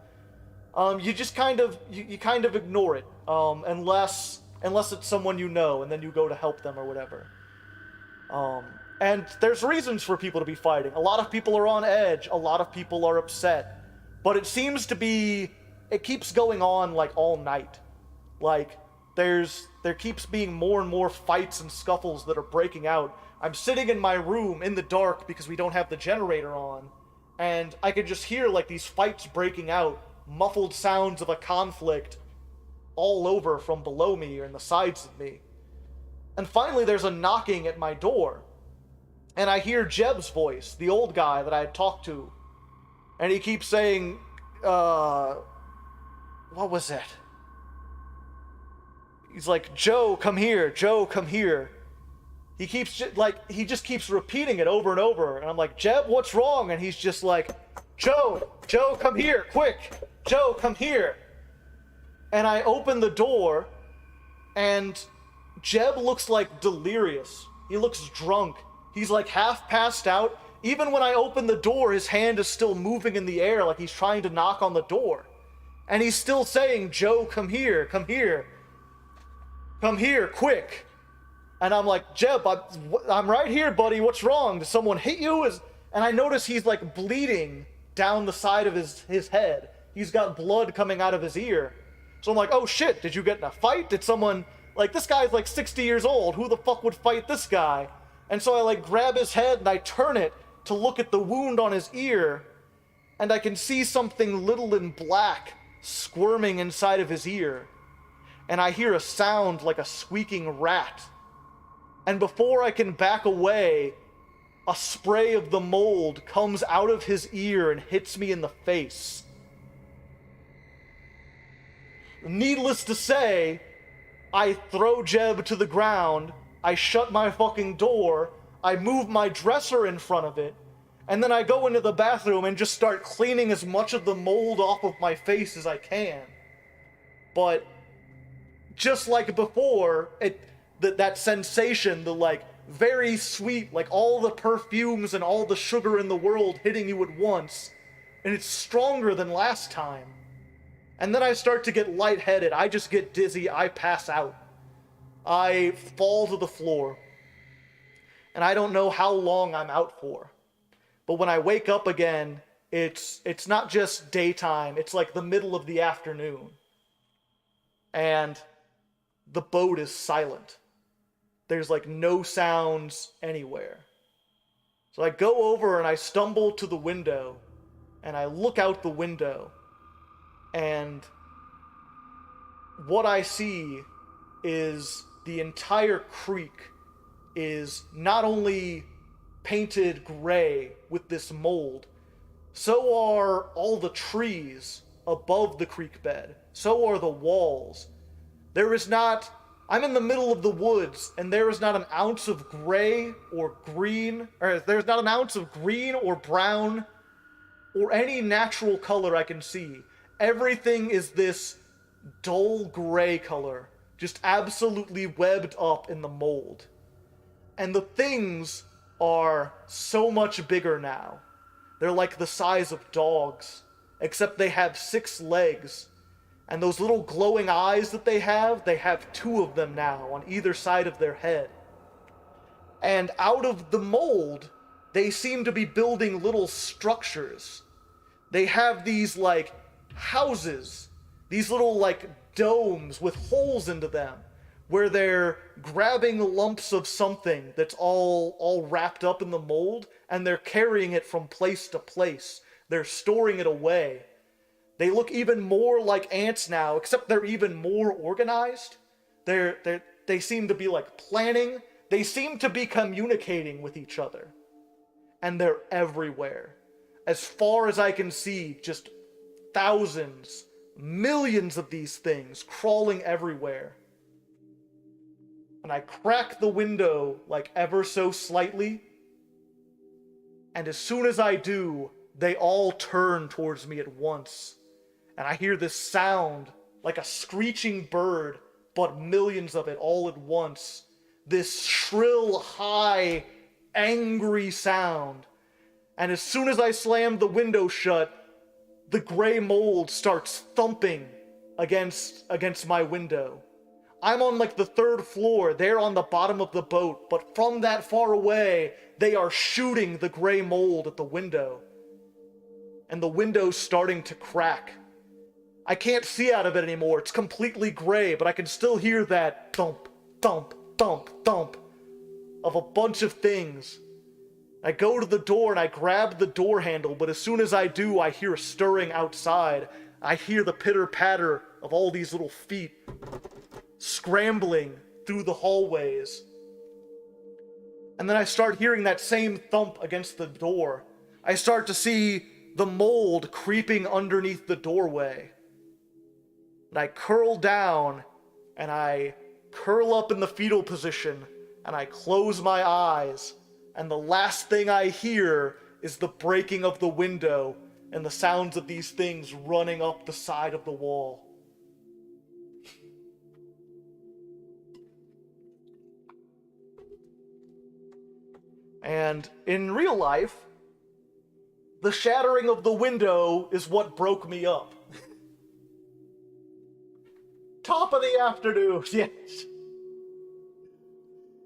S3: You just kind of ignore it, unless it's someone you know, and then you go to help them or whatever. And there's reasons for people to be fighting. A lot of people are on edge. A lot of people are upset. But it seems to be, it keeps going on like all night. Like, there keeps being more and more fights and scuffles that are breaking out. I'm sitting in my room in the dark because we don't have the generator on. And I can just hear like these fights breaking out, muffled sounds of a conflict all over from below me or in the sides of me. And finally there's a knocking at my door. And I hear Jeb's voice, the old guy that I had talked to. And he keeps saying, what was it? He's like, Joe, come here. Joe, come here. He just keeps repeating it over and over. And I'm like, Jeb, what's wrong? And he's just like, Joe, come here, quick. Joe, come here. And I open the door, and Jeb looks like delirious. He looks drunk. He's like half passed out. Even when I open the door, his hand is still moving in the air like he's trying to knock on the door. And he's still saying, Joe, come here, come here. Come here, quick. And I'm like, Jeb, I'm right here, buddy. What's wrong? Did someone hit you? And I notice he's like bleeding down the side of his head. He's got blood coming out of his ear. So I'm like, oh shit, did you get in a fight? Did someone, like, this guy's like 60 years old. Who the fuck would fight this guy? And so I like grab his head and I turn it to look at the wound on his ear, and I can see something little and black squirming inside of his ear. And I hear a sound like a squeaking rat. And before I can back away, a spray of the mold comes out of his ear and hits me in the face. Needless to say, I throw Jeb to the ground, I shut my fucking door, I move my dresser in front of it, and then I go into the bathroom and just start cleaning as much of the mold off of my face as I can. But just like before, that sensation, the like very sweet, like all the perfumes and all the sugar in the world hitting you at once, and it's stronger than last time. And then I start to get lightheaded, I just get dizzy, I pass out. I fall to the floor. And I don't know how long I'm out for. But when I wake up again, It's not just daytime, it's like the middle of the afternoon. And the boat is silent. There's like no sounds anywhere. So I go over and I stumble to the window and I look out the window, and what I see is the entire creek is not only painted gray with this mold, so are all the trees above the creek bed, so are the walls. There is not, I'm in the middle of the woods, and there is not an ounce of gray or green, or there's not an ounce of green or brown or any natural color I can see. Everything is this dull gray color, just absolutely webbed up in the mold. And the things are so much bigger now. They're like the size of dogs, except they have 6 legs. And those little glowing eyes that they have 2 of them now on either side of their head. And out of the mold, they seem to be building little structures. They have these, like, houses, these little, like, domes with holes into them, where they're grabbing lumps of something that's all wrapped up in the mold, and they're carrying it from place to place. They're storing it away. They look even more like ants now, except they're even more organized. They seem to be, like, planning. They seem to be communicating with each other. And they're everywhere. As far as I can see, just thousands, millions of these things crawling everywhere. And I crack the window, like, ever so slightly. And as soon as I do, they all turn towards me at once. And I hear this sound, like a screeching bird, but millions of it all at once. This shrill, high, angry sound. And as soon as I slam the window shut, the gray mold starts thumping against my window. I'm on like the 3rd floor, they're on the bottom of the boat, but from that far away, they are shooting the gray mold at the window. And the window's starting to crack. I can't see out of it anymore, it's completely gray, but I can still hear that thump, thump, thump, thump of a bunch of things. I go to the door and I grab the door handle, but as soon as I do, I hear a stirring outside. I hear the pitter-patter of all these little feet scrambling through the hallways. And then I start hearing that same thump against the door. I start to see the mold creeping underneath the doorway. And I curl down, and I curl up in the fetal position, and I close my eyes. And the last thing I hear is the breaking of the window and the sounds of these things running up the side of the wall. And in real life, the shattering of the window is what broke me up. Top of the afternoon, yes.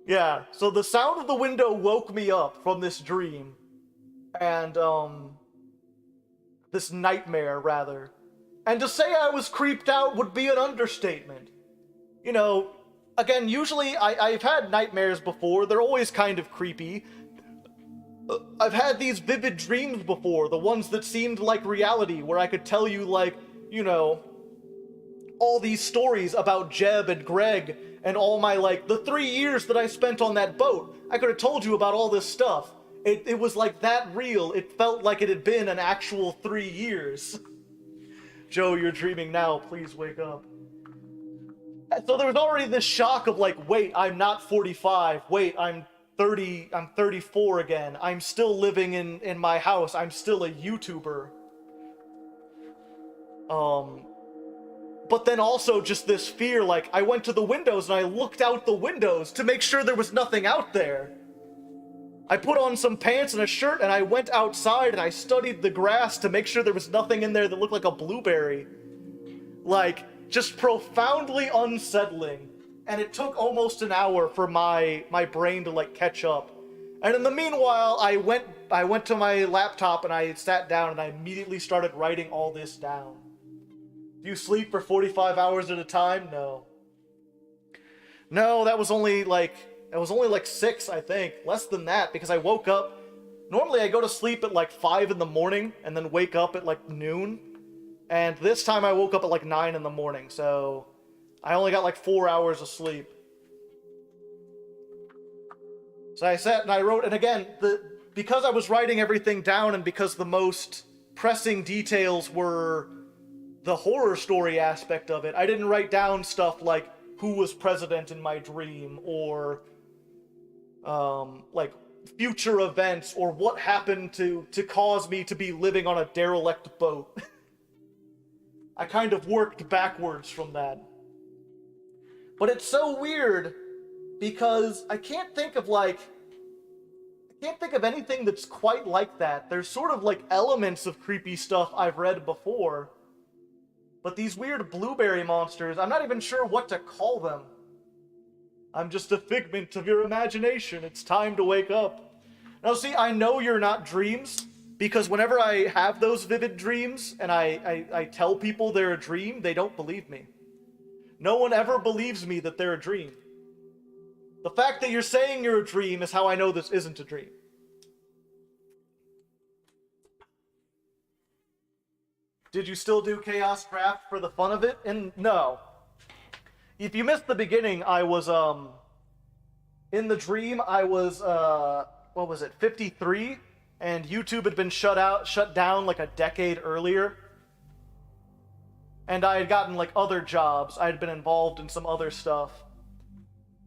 S3: Yeah, so the sound of the window woke me up from this dream. And, this nightmare, rather. And to say I was creeped out would be an understatement. You know, again, usually I've had nightmares before. They're always kind of creepy. I've had these vivid dreams before, the ones that seemed like reality, where I could tell you, like, you know, all these stories about Jeb and Greg and all my, like, the 3 years that I spent on that boat. I could have told you about all this stuff. It was like that real. It felt like it had been an actual 3 years. Joe, you're dreaming now. Please wake up. So there was already this shock of like, wait, I'm not 45. Wait, I'm 30. I'm 34 again. I'm still living in my house. I'm still a YouTuber. But then also just this fear, like, I went to the windows and I looked out the windows to make sure there was nothing out there. I put on some pants and a shirt and I went outside and I studied the grass to make sure there was nothing in there that looked like a blueberry. Like, just profoundly unsettling. And it took almost an hour for my brain to, like, catch up. And in the meanwhile, I went to my laptop and I sat down and I immediately started writing all this down. Do you sleep for 45 hours at a time? No. No, that was only like 6, I think. Less than that, because I woke up. Normally I go to sleep at like 5 in the morning and then wake up at like noon. And this time I woke up at like 9 in the morning, so I only got like 4 hours of sleep. So I sat and I wrote, and again, because I was writing everything down and because the most pressing details were the horror story aspect of it, I didn't write down stuff like who was president in my dream, or like future events, or what happened to cause me to be living on a derelict boat. I kind of worked backwards from that. But it's so weird, because I can't think of anything that's quite like that. There's sort of like elements of creepy stuff I've read before, but these weird blueberry monsters, I'm not even sure what to call them. I'm just a figment of your imagination. It's time to wake up. Now see, I know you're not dreams, because whenever I have those vivid dreams and I tell people they're a dream, they don't believe me. No one ever believes me that they're a dream. The fact that you're saying you're a dream is how I know this isn't a dream. Did you still do Chaos Draft for the fun of it? And no. If you missed the beginning, I was, in the dream, I was, 53? And YouTube had been shut down like a decade earlier. And I had gotten like other jobs. I had been involved in some other stuff.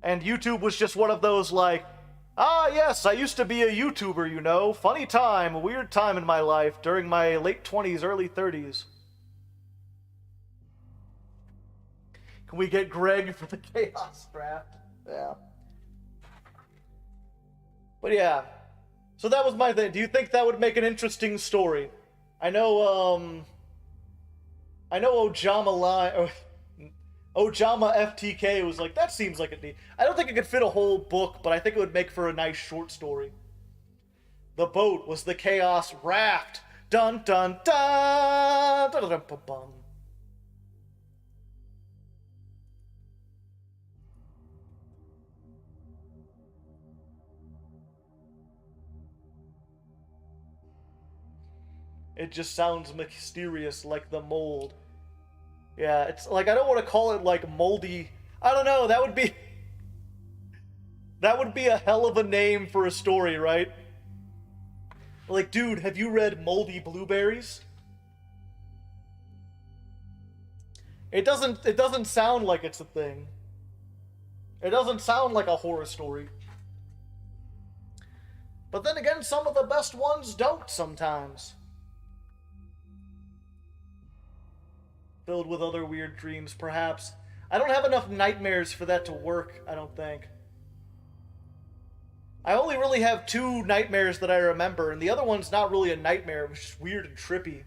S3: And YouTube was just one of those like, ah yes, I used to be a YouTuber, you know. Funny time, a weird time in my life during my late 20s, early 30s. Can we get Greg for the Chaos Draft? Yeah. But yeah. So that was my thing. Do you think that would make an interesting story? I know Ojama FTK was like, that seems like it. I don't think it could fit a whole book, but I think it would make for a nice short story. The boat was the Chaos Raft. Dun dun dun! Dun dun dun dun dun. It just sounds mysterious, like the mold. Yeah, it's like, I don't want to call it like moldy. I don't know, that would be a hell of a name for a story, right? Like, dude, have you read Moldy Blueberries? It doesn't sound like it's a thing. It doesn't sound like a horror story. But then again, some of the best ones don't sometimes. Filled with other weird dreams, perhaps. I don't have enough nightmares for that to work, I don't think. I only really have 2 nightmares that I remember, and the other one's not really a nightmare, it was just weird and trippy.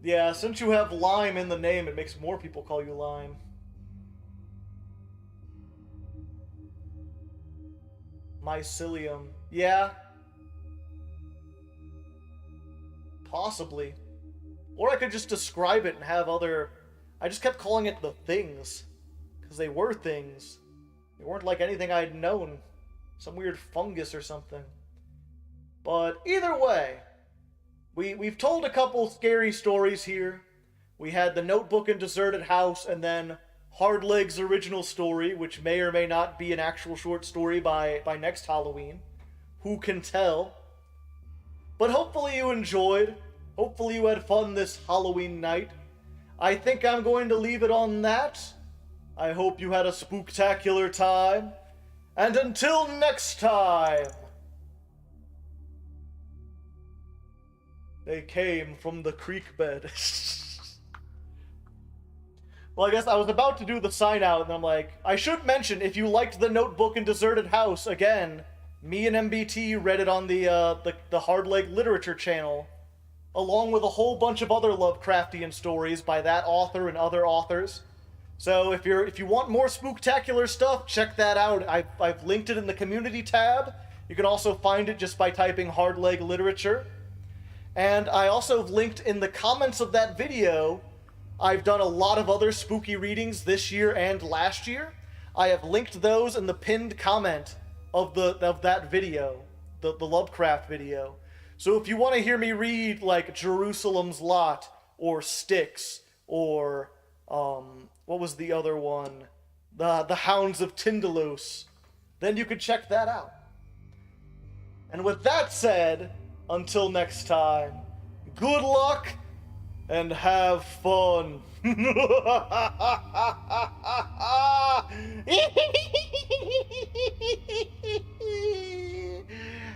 S3: Yeah, since you have Lime in the name, it makes more people call you Lime. Mycelium. Yeah. Possibly. Or I could just describe it and have other... I just kept calling it the things. Because they were things. They weren't like anything I'd known. Some weird fungus or something. But either way, we've told a couple scary stories here. We had the Notebook and Deserted House, and then Hardleg's original story, which may or may not be an actual short story by next Halloween. Who can tell? But hopefully you enjoyed. Hopefully you had fun this Halloween night. I think I'm going to leave it on that. I hope you had a spooktacular time. And until next time, they came from the creek bed. Well, I guess I was about to do the sign out, and I'm like, I should mention, if you liked the Notebook and Deserted House, again, me and MBT read it on the Hardleg Literature channel, along with a whole bunch of other Lovecraftian stories by that author and other authors. So if you want more spooktacular stuff, check that out. I've linked it in the community tab. You can also find it just by typing Hardleg Literature. And I also have linked in the comments of that video. I've done a lot of other spooky readings this year and last year. I have linked those in the pinned comment of that video, the Lovecraft video. So if you want to hear me read like Jerusalem's Lot or Styx or what was the other one? The Hounds of Tyndalos, then you can check that out. And with that said, until next time, good luck and have fun.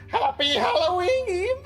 S3: Happy Halloween!